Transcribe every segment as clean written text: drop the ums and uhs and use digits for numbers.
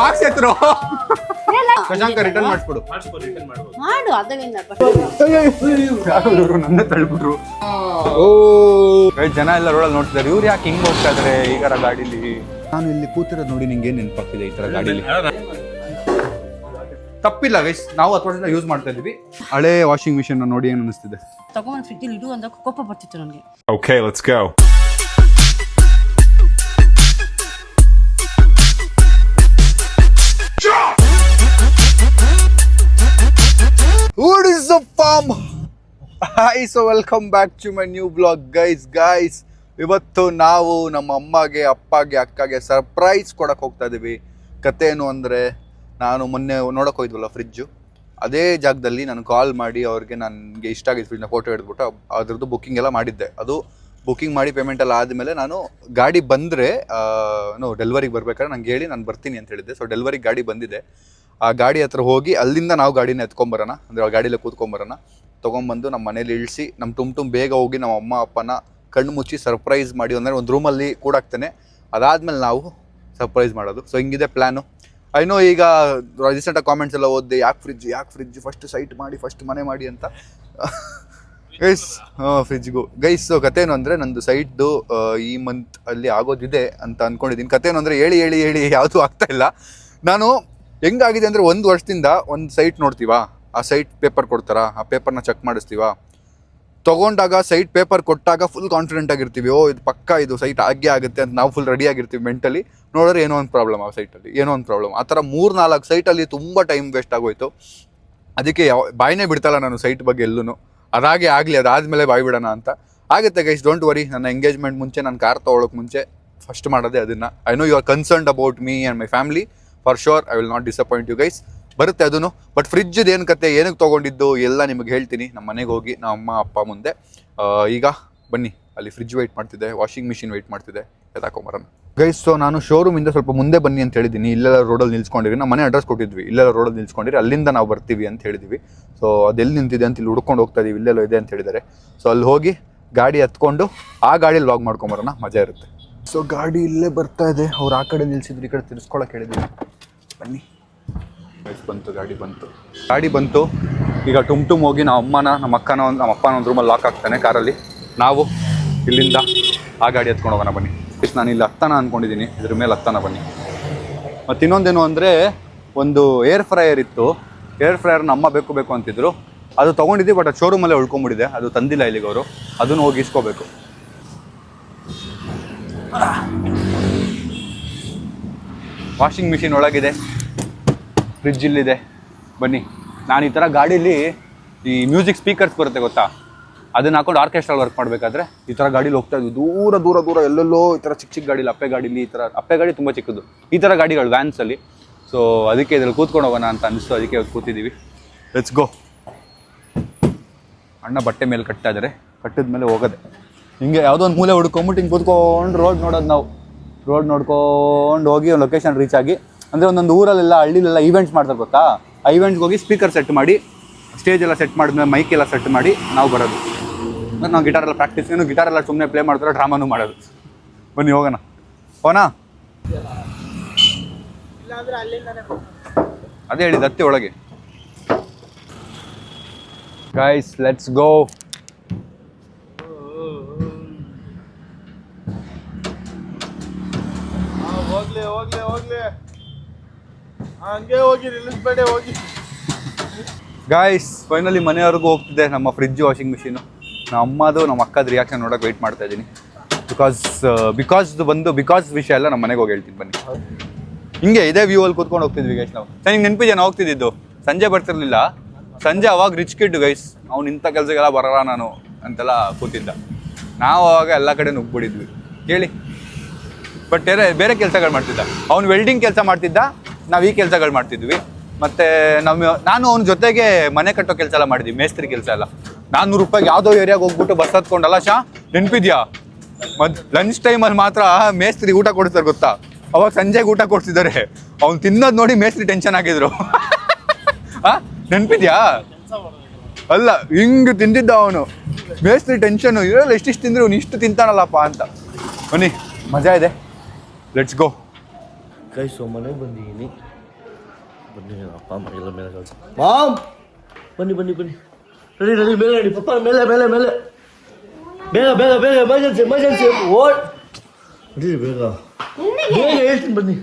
Box ಎತ್ತರು Shashanka return ಮಾಡಿಸ್ಕೊಡು ಮಾಡು ಅದರಿಂದ ನನ್ನ ತಳ್ಬಿಟ್ರು. ಜನ ಎಲ್ಲ ರೋಡಲ್ಲಿ ನೋಡ್ತಿದ್ದಾರೆ, ಇವ್ರು ಯಾಕೆ ಹಿಂಗ್ ಹೋಗ್ತಾ ಇದಾರೆ ಈಗಾರ ಗಾಡಿಲಿ. ನಾನು ಇಲ್ಲಿ ಕೂತಿರೋದು ನೋಡಿ ನಿಂಗೆ ಏನ್ ನೆನಪಾಗ್ತಿದೆ ಈ ತರ ಗಾಡಿಲಿ. ತಪ್ಪಿಲ್ಲ ಗೈಸ್, ನಾವು 10 ವರ್ಷದಿಂದ ಯೂಸ್ ಮಾಡ್ತಾ ಇದೀವಿ. ಹಳೆ ವಾಷಿಂಗ್ ಮಿಷಿನ್ ನೋಡಿ ಏನ್ ಅನಿಸ್ತಿದೆ. ತಗೊಂಡ್ ಫ್ರಿಡ್ಜಲ್ಲಿ ಇಡು ಅಂದಾಗ ಕೋಪ ಬರ್ತಿತ್ತು ನನಗೆ. Okay, let's go. What is up fam? Hi, so welcome back to my new vlog guys. ಇವತ್ತು ನಾವು ನಮ್ಮ ಅಮ್ಮಗೆ ಅಪ್ಪಗೆ ಅಕ್ಕಗೆ ಸರ್ಪ್ರೈಸ್ ಕೊಡಕ್ಕೆ ಹೋಗ್ತಾ ಇದೀವಿ. ಕತೆ ಏನು ಅಂದರೆ, ನಾನು ಮೊನ್ನೆ ನೋಡೋಕೆ ಹೋಗಿದ್ವಲ್ಲ ಫ್ರಿಜ್ಜು, ಅದೇ ಜಾಗದಲ್ಲಿ ನಾನು ಕಾಲ್ ಮಾಡಿ ಅವ್ರಿಗೆ ನನಗೆ ಇಷ್ಟ ಆಗಿದ್ದು ಫ್ರಿಜ್ನ ಫೋಟೋ ಹಿಡಿದ್ಬಿಟ್ಟು ಅದ್ರದ್ದು ಬುಕ್ಕಿಂಗ್ ಎಲ್ಲ ಮಾಡಿದ್ದೆ. ಅದು ಬುಕ್ಕಿಂಗ್ ಮಾಡಿ ಪೇಮೆಂಟ್ ಎಲ್ಲ ಆದಮೇಲೆ ನಾನು ಗಾಡಿ ಬಂದರೆ ಡೆಲಿವರಿಗೆ ಬರ್ಬೇಕಾದ್ರೆ ನಂಗೆ ಹೇಳಿ ನಾನು ಬರ್ತೀನಿ ಅಂತ ಹೇಳಿದ್ದೆ. ಸೊ ಡೆಲಿವರಿಗೆ ಗಾಡಿ ಬಂದಿದೆ. ಆ ಗಾಡಿ ಹತ್ರ ಹೋಗಿ ಅಲ್ಲಿಂದ ನಾವು ಗಾಡಿನ ಎತ್ಕೊಂಬರೋಣ, ಅಂದರೆ ಆ ಗಾಡಿಲೇ ಕೂತ್ಕೊಂಬರೋಣ. ತೊಗೊಂಬಂದು ನಮ್ಮ ಮನೇಲಿ ಇಳಿಸಿ ನಮ್ಮ ತುಂಬ ಬೇಗ ಹೋಗಿ ನಮ್ಮ ಅಮ್ಮ ಅಪ್ಪನ ಕಣ್ಣು ಮುಚ್ಚಿ ಸರ್ಪ್ರೈಸ್ ಮಾಡಿ, ಅಂದರೆ ಒಂದು ರೂಮಲ್ಲಿ ಕೂಡಾಕ್ತೇನೆ. ಅದಾದಮೇಲೆ ನಾವು ಸರ್ಪ್ರೈಸ್ ಮಾಡೋದು. ಸೊ ಹಿಂಗಿದೆ ಪ್ಲ್ಯಾನು. ಐನೋ ಈಗ ರೀಸೆಂಟಾಗಿ ಕಾಮೆಂಟ್ಸ್ ಎಲ್ಲ ಓದಿದೆ, ಯಾಕೆ ಫ್ರಿಜ್ ಫಸ್ಟ್ ಸೈಟ್ ಮಾಡಿ ಫಸ್ಟ್ ಮನೆ ಮಾಡಿ ಅಂತ. ಗೈಸ್ ಫ್ರಿಜ್ಗೂ ಗೈಸ್ ಕತೆ ಏನು ಅಂದರೆ, ನಂದು ಸೈಟ್ದು ಈ ಮಂತ್ ಅಲ್ಲಿ ಆಗೋದಿದೆ ಅಂತ ಅಂದ್ಕೊಂಡಿದ್ದೀನಿ. ಕತೆ ಏನು ಅಂದರೆ ಹೇಳಿ ಯಾವುದೂ ಆಗ್ತಾಯಿಲ್ಲ. ನಾನು ಹೆಂಗಾಗಿದೆ ಅಂದರೆ, 1 ವರ್ಷದಿಂದ ಒಂದು ಸೈಟ್ ನೋಡ್ತೀವಾ, ಆ ಸೈಟ್ ಪೇಪರ್ ಕೊಡ್ತಾರಾ, ಆ ಪೇಪರ್ನ ಚೆಕ್ ಮಾಡಿಸ್ತೀವ, ತೊಗೊಂಡಾಗ ಸೈಟ್ ಪೇಪರ್ ಕೊಟ್ಟಾಗ ಫುಲ್ ಕಾನ್ಫಿಡೆಂಟ್ ಆಗಿರ್ತೀವಿ, ಇದು ಪಕ್ಕ ಇದು ಸೈಟ್ ಆಗೇ ಆಗುತ್ತೆ ಅಂತ ನಾವು ಫುಲ್ ರೆಡಿ ಆಗಿರ್ತೀವಿ ಮೆಂಟಲಿ. ನೋಡಿದ್ರೆ ಏನೋ ಒಂದು ಪ್ರಾಬ್ಲಮ್, ಆ ಸೈಟಲ್ಲಿ ಏನೋ ಒಂದು ಪ್ರಾಬ್ಲಮ್. ಆ ಥರ 3-4 ಸೈಟಲ್ಲಿ ತುಂಬ ಟೈಮ್ ವೇಸ್ಟ್ ಆಗೋಯ್ತು. ಅದಕ್ಕೆ ಬಾಯಿನೇ ಬಿಡ್ತಲ್ಲ ನಾನು ಸೈಟ್ ಬಗ್ಗೆ ಎಲ್ಲೂ. ಅದಾಗೆ ಆಗಲಿ, ಅದಾದಮೇಲೆ ಬಾಯಿ ಬಿಡೋಣ ಅಂತ. ಆಗುತ್ತೆ ಗೈಸ್, ಡೋಂಟ್ ವರಿ. ನನ್ನ ಎಂಗೇಜ್ಮೆಂಟ್ ಮುಂಚೆ, ನಾನು ಕಾರ್ ತೊಗೊಳಕ್ಕೆ ಮುಂಚೆ ಫಸ್ಟ್ ಮಾಡೋದೇ ಅದನ್ನು. I know you are concerned about me and my family. For sure I will not disappoint you guys. ಬರುತ್ತೆ ಅದೂ. ಬಟ್ ಫ್ರಿಜ್ಜದು ಏನು ಕತೆ, ಏನಕ್ಕೆ ತೊಗೊಂಡಿದ್ದು ಎಲ್ಲ ನಿಮಗೆ ಹೇಳ್ತೀನಿ ನಮ್ಮ ಮನೆಗೆ ಹೋಗಿ, ನಮ್ಮ ಅಮ್ಮ ಅಪ್ಪ ಮುಂದೆ. ಈಗ ಬನ್ನಿ, ಅಲ್ಲಿ ಫ್ರಿಜ್ ವೆಯ್ಟ್ ಮಾಡ್ತಿದ್ದೆ, ವಾಷಿಂಗ್ ಮಿಷಿನ್ ವೆಯ್ಟ್ ಮಾಡ್ತಿದ್ದೆ, ಎತ್ತಾಕೊಂಬರೋಣ ಗೈಸ್. ಸೊ ನಾನು ಶೋರೂಮಿಂದ ಸ್ವಲ್ಪ ಮುಂದೆ ಬನ್ನಿ ಅಂತ ಹೇಳಿದ್ದೀನಿ. ಇಲ್ಲೆಲ್ಲ ರೋಡಲ್ಲಿ ನಿಲ್ಸ್ಕೊಂಡಿರಿ, ನಮ್ಮ ಮನೆ ಅಡ್ರೆಸ್ ಕೊಟ್ಟಿದ್ವಿ, ಇಲ್ಲೆಲ್ಲ ರೋಡಲ್ಲಿ ನಿಲ್ಸ್ಕೊಂಡಿರಿ, ಅಲ್ಲಿಂದ ನಾವು ಬರ್ತೀವಿ ಅಂತ ಹೇಳಿದ್ವಿ. ಸೊ ಅದೆಲ್ಲಿ ನಿಂತಿದೆ ಅಂತ ಇಲ್ಲಿ ಹುಡ್ಕೊಂಡು ಹೋಗ್ತಾ ಇದೀವಿ, ಇಲ್ಲೆಲ್ಲೋ ಇದೆ ಅಂತ ಹೇಳಿದ್ದಾರೆ. ಸೊ ಅಲ್ಲಿ ಹೋಗಿ ಗಾಡಿ ಹತ್ಕೊಂಡು ಆ ಗಾಡಿಯಲ್ಲಿ ಲಾಗ್ ಮಾಡ್ಕೊಂಬರೋಣ, ಮಜಾ ಇರುತ್ತೆ. ಸೊ ಗಾಡಿ ಇಲ್ಲೇ ಬರ್ತಾ ಇದೆ, ಅವ್ರು ಆ ಕಡೆ ನಿಲ್ಸಿದ್ರು, ಈ ಕಡೆ ತಿರ್ಸ್ಕೊಳಕ್ಕೆ ಹೇಳಿದ್ವಿ. ಬನ್ನಿ ಗಾಡಿ ಬಂತು. ಈಗ ಟುಮ್ ಹೋಗಿ ನಮ್ಮ ಅಕ್ಕನ ಒಂದು ರೂಮಲ್ಲಿ ಲಾಕ್ ಆಗ್ತಾನೆ ಕಾರಲ್ಲಿ. ನಾವು ಇಲ್ಲಿಂದ ಆ ಗಾಡಿ ಎತ್ಕೊಂಡು ಹೋಗೋಣ ಬನ್ನಿ. ನಾನು ಇಲ್ಲಿ ಹತ್ತಾನ ಅಂದ್ಕೊಂಡಿದ್ದೀನಿ, ಇದ್ರ ಮೇಲೆ ಹತ್ತಾನ ಬನ್ನಿ. ಮತ್ತು ಇನ್ನೊಂದೇನು ಅಂದರೆ, ಒಂದು ಏರ್ ಫ್ರೈಯರ್ ಇತ್ತು. ಏರ್ ಫ್ರೈಯರ್ನ ಅಮ್ಮ ಬೇಕು ಅಂತಿದ್ರು, ಅದು ತೊಗೊಂಡಿದ್ವಿ. ಬಟ್ ಅದು ಶೋರೂಮಲ್ಲೇ ಉಳ್ಕೊಂಬಿಟ್ಟಿದೆ, ಅದು ತಂದಿಲ್ಲ ಇಲ್ಲಿಗೆ ಅವರು. ಅದನ್ನು ಹೋಗಿ ಇಸ್ಕೋಬೇಕು. ವಾಷಿಂಗ್ ಮಿಷಿನ್ ಒಳಗಿದೆ, ಫ್ರಿಜ್ ಇಲ್ಲಿದೆ. ಬನ್ನಿ. ನಾನು ಈ ಥರ ಗಾಡೀಲಿ ಈ ಮ್ಯೂಸಿಕ್ ಸ್ಪೀಕರ್ಸ್ ಬರುತ್ತೆ ಗೊತ್ತಾ, ಅದನ್ನ ಹಾಕೊಂಡು ಆರ್ಕೆಸ್ಟ್ರಾ ವರ್ಕ್ ಮಾಡಬೇಕಾದ್ರೆ ಈ ಥರ ಗಾಡೀಲಿ ಹೋಗ್ತಾ ಇದ್ವಿ, ದೂರ ಎಲ್ಲೆಲ್ಲೋ ಈ ಥರ ಚಿಕ್ಕ ಗಾಡೀಲಿ, ಅಪ್ಪೆ ಗಾಡೀಲಿ. ಈ ಥರ ಅಪ್ಪೆ ಗಾಡಿ ತುಂಬ ಚಿಕ್ಕದು, ಈ ಥರ ಗಾಡಿಗಳು ವ್ಯಾನ್ಸಲ್ಲಿ. ಸೊ ಅದಕ್ಕೆ ಇದ್ರಲ್ಲಿ ಕೂತ್ಕೊಂಡು ಹೋಗೋಣ ಅಂತ ಅನಿಸ್ತು, ಅದಕ್ಕೆ ಇವತ್ತು ಕೂತಿದ್ದೀವಿ. Let's go. ಅಣ್ಣ ಬಟ್ಟೆ ಮೇಲೆ ಕಟ್ತಾ ಇದ್ದಾರೆ, ಕಟ್ಟಿದ ಮೇಲೆ ಹೋಗೋದೆ. ಹಿಂಗೆ ಯಾವುದೋ ಒಂದು ಮೂಲೆ ಹುಡ್ಕೊಂಬಿಟ್ಟು ಹಿಂಗೆ ಕೂತ್ಕೊಂಡು ರೋಡ್ ನೋಡೋದು ನಾವು. ರೋಡ್ ನೋಡ್ಕೊಂಡು ಹೋಗಿ ಒಂದು ಲೊಕೇಶನ್ ರೀಚ್ ಆಗಿ, ಅಂದರೆ ಒಂದೊಂದು ಊರಲ್ಲೆಲ್ಲ ಹಳ್ಳಿಲೆಲ್ಲ ಈವೆಂಟ್ಸ್ ಮಾಡ್ತಾರೆ ಗೊತ್ತಾ, ಆ ಈವೆಂಟ್ಗೆ ಹೋಗಿ ಸ್ಪೀಕರ್ ಸೆಟ್ ಮಾಡಿ, ಸ್ಟೇಜ್ ಎಲ್ಲ ಸೆಟ್ ಮಾಡಿದ್ಮೇಲೆ ಮೈಕ್ ಎಲ್ಲ ಸೆಟ್ ಮಾಡಿ ನಾವು ಬರೋದು. ನಾವು ಗಿಟಾರೆಲ್ಲ ಪ್ರಾಕ್ಟೀಸ್, ಗಿಟಾರೆಲ್ಲ ಸುಮ್ಮನೆ ಪ್ಲೇ ಮಾಡ್ತಾರೆ, ಡ್ರಾಮಾನು ಮಾಡೋದು. ಬನ್ನಿ ಹೋಗೋಣ. ಅದೇ ಹೇಳಿದ್ದು, ಹತ್ತಿ ಒಳಗೆ. Guys let's go. ಹೋಗ್ಲಿ ಹಂಗೆ ಹೋಗಿ ನಿಲ್ಲಿಸ್ಬೇಡಿ, ಹೋಗಿ. ಗಾಯ್ಸ್ ಫೈನಲಿ ಮನೆಯವ್ರಿಗೂ ಹೋಗ್ತಿದೆ ನಮ್ಮ ಫ್ರಿಜ್ ವಾಷಿಂಗ್ ಮಿಷಿನು. ನಮ್ಮ ಅಮ್ಮದು ನಮ್ಮ ಅಕ್ಕದ ರಿಯಾಕ್ಷನ್ ನೋಡೋಕೆ ವೆಯ್ಟ್ ಮಾಡ್ತಾ ಇದ್ದೀನಿ. ಬಿಕಾಸ್ ವಿಷಯ ಎಲ್ಲ ನಮ್ಮ ಮನೆಗೆ ಹೋಗಿ ಹೇಳ್ತೀನಿ ಬನ್ನಿ. ಹಿಂಗೆ ಇದೇ ವ್ಯೂ ಅಲ್ಲಿ ಕೂತ್ಕೊಂಡು ಹೋಗ್ತಿದ್ವಿ ಗೈಸ್ ನಾವು. ನನಗೆ ನೆನಪಿದೆ, ನಾವು ಹೋಗ್ತಿದ್ದು ಸಂಜೆ ಬರ್ತಿರ್ಲಿಲ್ಲ. ಸಂಜೆ ಅವಾಗ ರಿಚ್ ಕಿಡ್ ಗೈಸ್, ಅವ್ನು ಇಂಥ ಕೆಲಸಕ್ಕೆಲ್ಲ ಬರೋಲ್ಲ ನಾನು ಅಂತೆಲ್ಲ ಕೂತಿದ್ದ. ನಾವು ಅವಾಗ ಎಲ್ಲ ಕಡೆ ನುಗ್ಬಿಡಿದ್ವಿ ಹೇಳಿ. ಬಟ್ ಬೇರೆ ಕೆಲಸಗಳು ಮಾಡ್ತಿದ್ದ. ಅವ್ನು ವೆಲ್ಡಿಂಗ್ ಕೆಲಸ ಮಾಡ್ತಿದ್ದ, ನಾವು ಈ ಕೆಲಸಗಳು ಮಾಡ್ತಿದ್ವಿ. ಮತ್ತು ನಾನು ಅವ್ನ ಜೊತೆಗೆ ಮನೆ ಕಟ್ಟೋ ಕೆಲಸ ಎಲ್ಲ ಮಾಡಿದ್ವಿ, ಮೇಸ್ತ್ರಿ ಕೆಲಸ ಎಲ್ಲ. 400 ರೂಪಾಯಿಗೆ ಯಾವುದೋ ಏರಿಯಾಗೆ ಹೋಗ್ಬಿಟ್ಟು ಬಸ್ ಹತ್ಕೊಂಡಲ್ಲ ನೆನಪಿದ್ಯಾ? ಲಂಚ್ ಟೈಮಲ್ಲಿ ಮಾತ್ರ ಮೇಸ್ತ್ರಿ ಊಟ ಕೊಡ್ತಾರೆ ಗೊತ್ತಾ, ಅವಾಗ ಸಂಜೆಗೆ ಊಟ ಕೊಡ್ತಿದ್ದಾರೆ. ಅವ್ನು ತಿನ್ನೋದು ನೋಡಿ ಮೇಸ್ತ್ರಿ ಟೆನ್ಷನ್ ಆಗಿದ್ರು. ನೆನಪಿದ್ಯಾ? ಅಲ್ಲ, ಹಿಂಗೆ ತಿಂದಿದ್ದ ಅವನು. ಮೇಸ್ತ್ರಿ ಟೆನ್ಷನ್ನು, ಇರೋಲ್ಲ ಎಷ್ಟಿಷ್ಟು ತಿಂದ್ರು ಇವ್ನು ಇಷ್ಟು ತಿಂತಾನಲ್ಲಪ್ಪ ಅಂತ. ಬನ್ನಿ, ಮಜಾ ಇದೆ. Let's go. ಕೈಸೋ ಮನೆಗೆ ಬಂದಿದ್ದೀನಿ. ಬನ್ನಿ ಅಪ್ಪ ಅಮ್ಮ ಎಲ್ಲ ಮೇಲೆ ಕಳ್ಸಿ. ಮಾಮ್ ಬನ್ನಿ ಬನ್ನಿ ಬನ್ನಿ, ರೆಡಿ ರೆಡಿ, ಮೇಲೆ ರೆಡಿ ಪಪ್ಪ, ಮೇಲೆ ಮೇಲೆ ಮೇಲೆ, ಬೇಗ ಬೇಗ ಬೇಗ, ಎಮರ್ಜೆನ್ಸಿ ಎಮರ್ಜೆನ್ಸಿ, ಓಡ್ ರೆಡಿ ಬೇಗ ಬೇಗ, ಹೇಳ್ತೀನಿ ಬನ್ನಿ.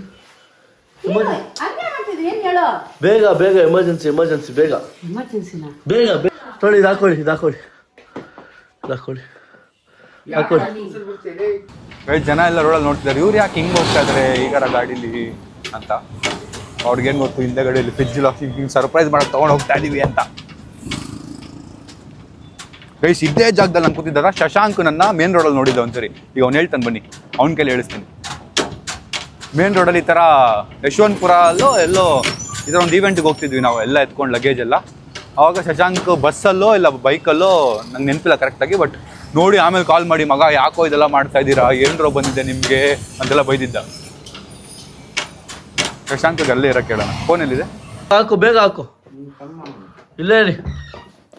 ಬೇಗ ಬೇಗ, ಎಮರ್ಜೆನ್ಸಿ ಎಮರ್ಜೆನ್ಸಿ, ಬೇಗ ಎಮರ್ಜೆನ್ಸಿನಾ? ಬೇಗ ಬೇಗ. ನೋಡಿ ಇದು ಹಾಕೊಳ್ಳಿ, ಇದು ಹಾಕೊಳ್ಳಿ, ಇದು ಹಾಕೊಳ್ಳಿ ಹಾಕೊಳ್ಳಿ. ಜನ ಎಲ್ಲ ರೋಡಲ್ಲಿ ನೋಡ್ತಿದ್ದಾರೆ, ಇವ್ರು ಯಾಕೆ ಹಿಂಗೆ ಹೋಗ್ತಾ ಇದ್ದಾರೆ ಈಗಾರ ಗಾಡೀಲಿ ಅಂತ. ಅವ್ರಿಗೇನು ಗೊತ್ತು, ಹಿಂದೆ ಗಾಡಿಯಲ್ಲಿ ಫ್ರಿಜ್ ಹಿಂಗೆ ಸರ್ಪ್ರೈಸ್ ಮಾಡೋಕೆ ತೊಗೊಂಡು ಹೋಗ್ತಾ ಇದೀವಿ ಅಂತ. ಗೈಸ್ ಇದೇ ಜಾಗದಲ್ಲಿ ನಾನು ಕೂತಿದ್ದಾರ ಶಶಾಂಕ್ ನನ್ನ ಮೇನ್ ರೋಡಲ್ಲಿ ನೋಡಿದ್ದ ಒಂದ್ಸರಿ. ಈಗ ಅವ್ನು ಹೇಳ್ತಾನೆ ಬನ್ನಿ, ಅವ್ನ ಕೈಲಿ ಹೇಳಿಸ್ತೀನಿ. ಮೇನ್ ರೋಡಲ್ಲಿ ಈ ಥರ ಯಶವಂತಪುರ ಅಲ್ಲೋ ಎಲ್ಲೋ ಈ ಥರ ಒಂದು ಈವೆಂಟ್ಗೆ ಹೋಗ್ತಿದ್ವಿ ನಾವು ಎಲ್ಲ ಎತ್ಕೊಂಡು ಲಗೇಜ್ ಎಲ್ಲ. ಆವಾಗ ಶಶಾಂಕ್ ಬಸ್ಸಲ್ಲೋ ಇಲ್ಲ ಬೈಕಲ್ಲೋ ನಂಗೆ ನೆನಪಿಲ್ಲ ಕರೆಕ್ಟಾಗಿ, ಬಟ್ ನೋಡಿ ಆಮೇಲೆ ಕಾಲ್ ಮಾಡಿ, ಮಗ ಯಾಕೋ ಇದೆಲ್ಲ ಮಾಡ್ತಾ ಇದ್ದೀರಾ, ಏನರೋ ಬಂದಿದೆ ನಿಮಗೆ ಅಂತೆಲ್ಲ ಬೈದಿದ್ದ. ಶಶಾಂಕ್ಗೆ ಅಲ್ಲೇ ಇರೋ ಕೇಳೋಣ, ಫೋನಲ್ಲಿದೆ. ಹಾಕು ಬೇಗ ಹಾಕು, ಇಲ್ಲೇ ರೀ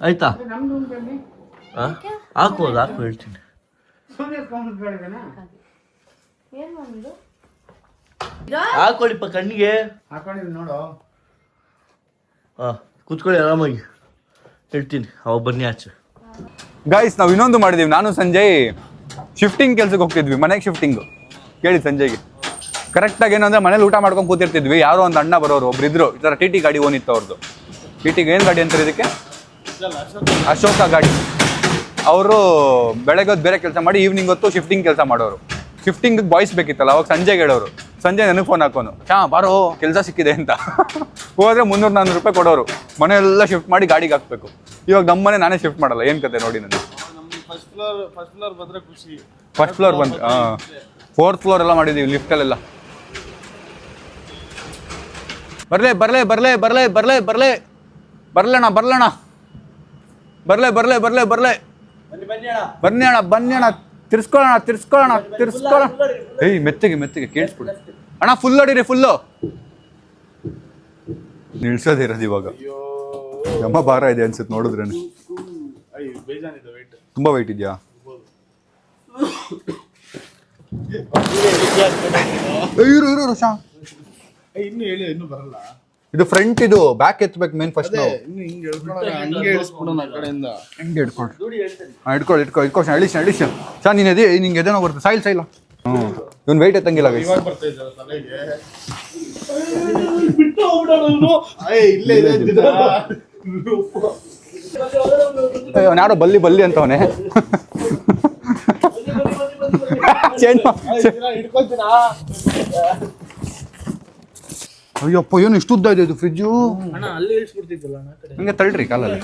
ಆಯ್ತಾ? ಹಾಂ ಹಾಕೋದು ಹಾಕು, ಹೇಳ್ತೀನಿ. ಹಾಕೊಳ್ಳಿಪ್ಪ ಕಣ್ಣಿಗೆ, ಹಾಕೊಂಡಿದ್ದೀನಿ ನೋಡು. ಹಾಂ ಕೂತ್ಕೊಳ್ಳಿ ಆರಾಮಾಗಿ, ಹೇಳ್ತೀನಿ ಅವಾಗ ಬನ್ನಿ ಆಚೆ. ಗೈಸ್ ನಾವು ಇನ್ನೊಂದು ಮಾಡಿದ್ದೀವಿ, ನಾನು ಸಂಜಯ್ ಶಿಫ್ಟಿಂಗ್ ಕೆಲ್ಸಕ್ಕೆ ಹೋಗ್ತಿದ್ವಿ, ಮನೆಗೆ ಶಿಫ್ಟಿಂಗು. ಕೇಳಿ ಸಂಜಯ್ಗೆ ಕರೆಕ್ಟಾಗಿ ಏನಂದರೆ ಮನೇಲಿ ಊಟ ಮಾಡ್ಕೊಂಡು ಕೂತಿರ್ತಿದ್ವಿ. ಯಾರೋ ಒಂದು ಅಣ್ಣ ಬರೋರು ಒಬ್ರಿದ್ರು, ಈ ಥರ ಟಿ ಗಾಡಿ ಓನಿತ್ತು ಅವ್ರದ್ದು. ಟಿಗೆ ಏನು ಗಾಡಿ ಅಂತಾರೆ ಇದಕ್ಕೆ? ಅಶೋಕ ಗಾಡಿ. ಅವರು ಬೆಳಗ್ಗೆ ಹೊತ್ತು ಬೇರೆ ಕೆಲಸ ಮಾಡಿ ಈವ್ನಿಂಗ್ ಹೊತ್ತು ಶಿಫ್ಟಿಂಗ್ ಕೆಲಸ ಮಾಡೋರು. ಶಿಫ್ಟಿಂಗ್ ಬಾಯ್ಸ್ ಬೇಕಿತ್ತಲ್ಲ, ಅವಾಗ ಸಂಜೆಗೆ ಹೇಳೋರು. ಸಂಜೆ ನನಗೆ ಫೋನ್ ಹಾಕೋನು, ಬಾರೋ ಕೆಲಸ ಸಿಕ್ಕಿದೆ ಅಂತ. ಹೋದರೆ 300-400 ರೂಪಾಯಿ ಕೊಡೋರು. ಮನೆಯೆಲ್ಲ ಶಿಫ್ಟ್ ಮಾಡಿ ಗಾಡಿಗೆ ಹಾಕಬೇಕು. ಇವಾಗ ನಮ್ಮ ಮನೆ ನಾನೇ ಶಿಫ್ಟ್ ಮಾಡಲ್ಲ, ಏನು ಕತೆ ನೋಡಿ ನನಗೆ. ಫಸ್ಟ್ ಫ್ಲೋರ್ ಬಂದರೆ ಖುಷಿ. ಫಸ್ಟ್ ಫ್ಲೋರ್ ಬಂದು 4th ಫ್ಲೋರ್ ಎಲ್ಲ ಮಾಡಿದ್ದೀವಿ ಲಿಫ್ಟಲ್ಲೆಲ್ಲ. ಬರಲೇ ಬರಲೇ ಬರಲೇ ಬರಲೇ ಬರಲೇ ಬರಲೇ ಬರಲಣ್ಣ ಬರಲಣ್ಣ ಬರಲೇ ಬರಲೇ ಬರಲೇ ಬರಲೇ ಬನ್ನಿ ಅಣ್ಣ ಬನ್ನಿ ಅಣ್ಣ, ತಿರ್ಸ್ಕೊಳ್ಳೋಣ ತಿರ್ಸ್ಕೊಳ್ಳೋಣ ತಿರ್ಸ್ಕೊಳ್ಳೋಣ. ಏಯ್ ಮೆತ್ತಿಗೆ ಮೆತ್ತಿಗೆ ಕೇಳಿಸ್ಬಿಡು ಅಣ್ಣ, ಫುಲ್ ಹೊಡೀರಿ, ಫುಲ್ಲು ನಿಲ್ಸೋದೇ ಇರೋದು ಇವಾಗ. ನಮ್ಮ ಭಾರ ಇದೆ ಅನ್ಸುತ್ತೆ ನೋಡಿದ್ರೆ. ಬೇಜಾನಿದೆ ವೆಯ್ಟ್, ತುಂಬ ವೆಯ್ಟ್ ಇದೆಯಾ? ಇರು ರೋಷಾ, ಇನ್ನು ಹೇಳಿ, ಇನ್ನೂ ಬರಲ್ಲ. ಇದು ಫ್ರಂಟ್, ಇದು ಬ್ಯಾಕ್ ಎತ್ತಬೇಕು ಮೇನ್ ಫಸ್ಟ್. ನಾವು ಇನ್ನು ಹಿಂಗೆ ಹೇಳ್ಕೊಳ್ಳೋಣ, ಹಂಗೆ ಇಳಿಸ್ಬಿಡೋಣ ಆ ಕಡೆಯಿಂದ. ಹಿಂಗೆ ಇಟ್ಕೊಂಡು ಇಟ್ಕೊ ಅಡಿಷನ್ ಚಾ. ನೀನು ಎದೆ ನಿಂಗೆ ಎದೇನೋ ಬರುತ್ತೆ, ಸೈಲ್ ಸೈಲ. ಇವನು ವೆಯ್ಟ್ ಎತ್ತಂಗಿಲ್ಲ. ಇವಾಗ ಬರ್ತಾ ಇದ್ದಾರೆ ತಲೆಗೆ. ಬಿಟ್ಟು ಹೋಗ್ಬಿಡೋಣ, ಇಲ್ಲೇ ಇದೆ ಇದ್ದಿದ್ದ. ಅವ್ನು ಯಾರೋ ಬಲ್ಲಿ ಬಲ್ಲಿ ಅಂತವನೇ. ಚೇಂಜ್ ಹಿಡ್ಕೊತೀನಾ? ಅಯ್ಯಪ್ಪ, ಏನು ಇಷ್ಟು ಉದ್ದ ಇದೆ ಇದು ಫ್ರಿಜ್ಜು. ಅಣ್ಣ ಅಲ್ಲಿ ಇಳಿಸ್ಬಿಡ್ತಿದ್ದಲ್ಲ ಅಣ್ಣ ಕಡೆ. ಹಂಗೆ ತಳ್ಳ್ರಿ ಕಾಲಲ್ಲಿ.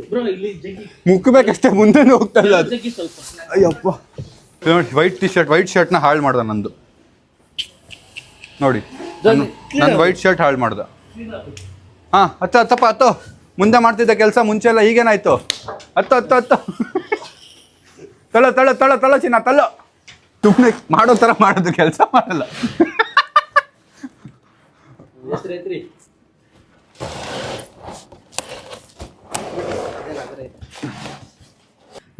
ಬ್ರೋ ಇಲ್ಲಿ ಜಗ್ಗಿ ಮುಕ್ಕಬೇಕಷ್ಟೇ, ಮುಂದೆ ಹೋಗ್ತಾ ಇಲ್ಲ ಅದು. ಜಗ್ಗಿ ಸ್ವಲ್ಪ. ಅಯ್ಯಪ್ಪ ನೋಡಿ, ವೈಟ್ ಶರ್ಟ್ನ ಹಾಳು ಮಾಡ್ದ ನಂದು. ನೋಡಿ ನನ್ನ ವೈಟ್ ಶರ್ಟ್ ಹಾಳು ಮಾಡ್ದ. ಹಾಂ ಹತ್ತಪ್ಪ ಹತ್ತು. ಮುಂದೆ ಮಾಡ್ತಿದ್ದ ಕೆಲಸ ಮುಂಚೆ ಎಲ್ಲ ಈಗೇನಾಯ್ತು? ಹತ್ತು ತಳ ಚಿನ್ನ ತಳ್ಳು. ಸುಮ್ಮನೆ ಮಾಡೋ ಥರ ಮಾಡೋದು, ಕೆಲಸ ಮಾಡಲ್ಲ.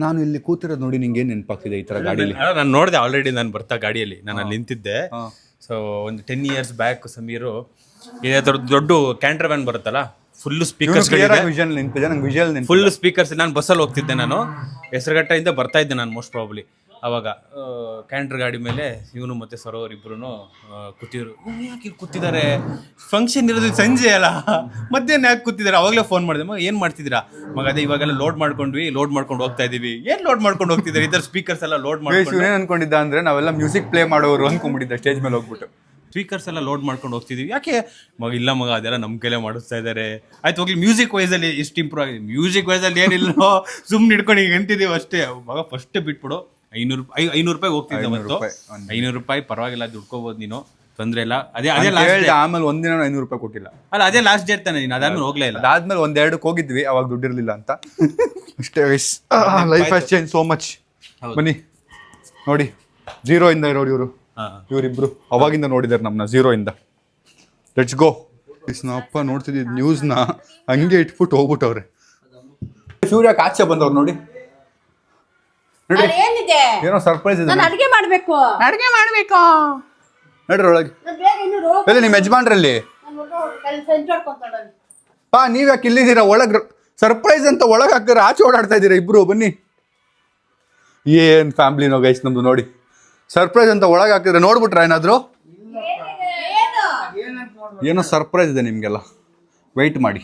ನಾನು ಇಲ್ಲಿ ಕೂತಿರೋದು ನೋಡಿ, ನಿಂಗೆ ಏನು ನೆನಪಾಗ್ತಿದೆ ಈ ಥರ ಗಾಡಿಯಲ್ಲಿ? ನಾನು ನೋಡಿದೆ ಆಲ್ರೆಡಿ, ನಾನು ಬರ್ತಾ ಗಾಡಿಯಲ್ಲಿ ನಾನು ಅಲ್ಲಿ ನಿಂತಿದ್ದೆ. ಸೊ ಒಂದು 10 years ಬ್ಯಾಕ್ ಸಮೀರು ಇದೇ ಥರದ್ದು ದೊಡ್ಡ ಕ್ಯಾಂಟರ್ ವ್ಯಾನ್ ಬರುತ್ತಲ್ಲ, ಫುಲ್ಲು ಸ್ಪೀಕರ್ಸ್, ವಿಷನ್ ನೆನಪಿದೆ ನಂಗೆ, ವಿಷಲ್ ನೆನಪು. Full speakers. ನಾನು ಬಸ್ಸಲ್ಲಿ ಹೋಗ್ತಿದ್ದೆ, ನಾನು ಹೆಸರುಘಟ್ಟದಿಂದ ಬರ್ತಾ ಇದ್ದೆ ನಾನು ಮೋಸ್ಟ್ ಪ್ರಾಬಬ್ಲಿ. ಅವಾಗ ಕ್ಯಾಂಟರ್ ಗಾಡಿ ಮೇಲೆ ಇವನು ಮತ್ತು ಸರೋವರ್ ಇಬ್ರು ಕೂತಿದ್ರು. ಯಾಕೆ ಕೂತಿದ್ದಾರೆ, ಫಂಕ್ಷನ್ ಇರೋದು ಸಂಜೆ ಅಲ್ಲ, ಮಧ್ಯಾಹ್ನ ಯಾಕೆ ಕೂತಿದ್ದಾರೆ? ಅವಾಗಲೇ ಫೋನ್ ಮಾಡಿದೆ, ಮಗ ಏನು ಮಾಡ್ತಿದ್ದೀರಾ? ಮಗ ಅದೇ ಇವಾಗೆಲ್ಲ ಲೋಡ್ ಮಾಡ್ಕೊಂಡು ಹೋಗ್ತಾ ಇದೀವಿ. ಏನು ಲೋಡ್ ಮಾಡ್ಕೊಂಡು ಹೋಗ್ತಿದ್ದಾರೆ? ಈ ಥರ ಸ್ಪೀಕರ್ಸ್ ಎಲ್ಲ ಲೋಡ್ ಮಾಡ್ಕೊಂಡು. ಏನು ಅನ್ಕೊಂಡಿದ್ದ ಅಂದರೆ ನಾವೆಲ್ಲ ಮ್ಯೂಸಿಕ್ ಪ್ಲೇ ಮಾಡೋರು ಅನ್ಕೊಂಡ್ಬಿಟ್ಟಿದ್ದ ಸ್ಟೇಜ್ ಮೇಲೆ ಹೋಗ್ಬಿಟ್ಟು. ಸ್ಪೀಕರ್ಸ್ ಎಲ್ಲ ಲೋಡ್ ಮಾಡ್ಕೊಂಡು ಹೋಗ್ತಿದ್ದೀವಿ. ಯಾಕೆ ಮಗ? ಇಲ್ಲ ಮಗ, ಅದೆಲ್ಲ ನಮ್ಮ ಕೈಲೇ ಮಾಡಿಸ್ತಾ ಇದ್ದಾರೆ. ಆಯ್ತು ಹೋಗ್ಲಿ, ಮ್ಯೂಸಿಕ್ ವೈಸಲ್ಲಿ ಎಷ್ಟು ಇಂಪ್ರೂವ್ ಆಗಿದೆ. ಮ್ಯೂಸಿಕ್ ವೈಸಲ್ಲಿ ಏನಿಲ್ಲೋ, ಸುಮ್ಮನೆ ಹಿಡ್ಕೊಂಡು ಈಗ ಅಂತಿದ್ದೀವಿ ಅಷ್ಟೇ. ಮಗ ಫಸ್ಟ್ ಬಿಟ್ಬಿಡು, 500 ರೂಪಾಯಿ ಹೋಗ್ತಿದ್ದೆ ಮತ್ತು 500 ರೂಪಾಯಿ ಪರವಾಗಿಲ್ಲ, ದುಡ್ಕೋಬೋದು ನೀನು, ತೊಂದರೆ ಇಲ್ಲ. ಅದೇ ಲಾಸ್ಟ್. ಆಮೇಲೆ ಒಂದಿನ 500 ರೂಪಾಯಿ ಕೊಟ್ಟಿಲ್ಲ ಅಲ್ಲ, ಅದೇ ಲಾಸ್ಟ್ ಡೇಟ್ ತಾನೆ, ನೀನು ಅದಾದ್ಮೇಲೆ ಹೋಗ್ಲೇ ಇಲ್ಲ. ಅದಾದ್ಮೇಲೆ 1-2 ಹೋಗಿದ್ವಿ, ಅವಾಗ ದುಡ್ಡಿರ್ಲಿಲ್ಲ ಅಂತ ಅಷ್ಟೇ. Life has change so much. ಬನ್ನಿ ನೋಡಿ, 0 ಇಂದ ಇರೋರು ಇವರಿಬ್ರು ಅವಾಗಿಂದ ನೋಡಿದಾರೆ ನಮ್ಮನ್ನ, 0 ಇಂದ. Let's go. ಅಪ್ಪ ನೋಡ್ತಿದ್ದ ನ್ಯೂಸ್ನ ಹಂಗೆ ಇಟ್ಬಿಟ್ಟು ಹೋಗ್ಬಿಟ್ಟವ್ರೆ. ಸೂರ್ಯ ಕಾಚೆ ಬಂದವ್ರು ನೋಡಿ, ಏನಿದೆ? ಏನೋ ಸರ್ಪ್ರೈಸ್ ಇದೆ. ನಾನು ಅಡಿಗೆ ಮಾಡ್ಬೇಕು. ನಡ್ರಿ ಒಳಗೆ. ಬೇಗ ಇನ್ನು ರೋಗ ಎಲ್ಲಿ ನಿಮ್ಮ ಯಜಮಾನ್ರಲ್ಲಿ? ಫ್ರೆಂಡ್ ಹೊಡ್ಕೊಂತಾಳೆ. ಪಾ ನೀವ್ಯಾಕೆ ಇಲ್ಲಿದ್ದೀರಾ? ಒಳಗೆ ಸರ್ಪ್ರೈಸ್ ಅಂತ ಒಳಗೆ ಹಾಕಿದ್ರೆ ಆಚೆ ಓಡಾಡ್ತಾ ಇದ್ದೀರಾ ಇಬ್ರು. ಬನ್ನಿ. ಏನ್ ಫ್ಯಾಮಿಲಿನೋ ಗೈಸ್ ನಮ್ದು ನೋಡಿ. ಸರ್ಪ್ರೈಸ್ ಅಂತ ಒಳಗೆ ಹಾಕಿದ್ರೆ ನೋಡ್ಬಿಟ್ರ ಏನಾದ್ರು? ಏನೋ ಸರ್ಪ್ರೈಸ್ ಇದೆ ನಿಮ್ಗೆಲ್ಲ, ವೆಯ್ಟ್ ಮಾಡಿ.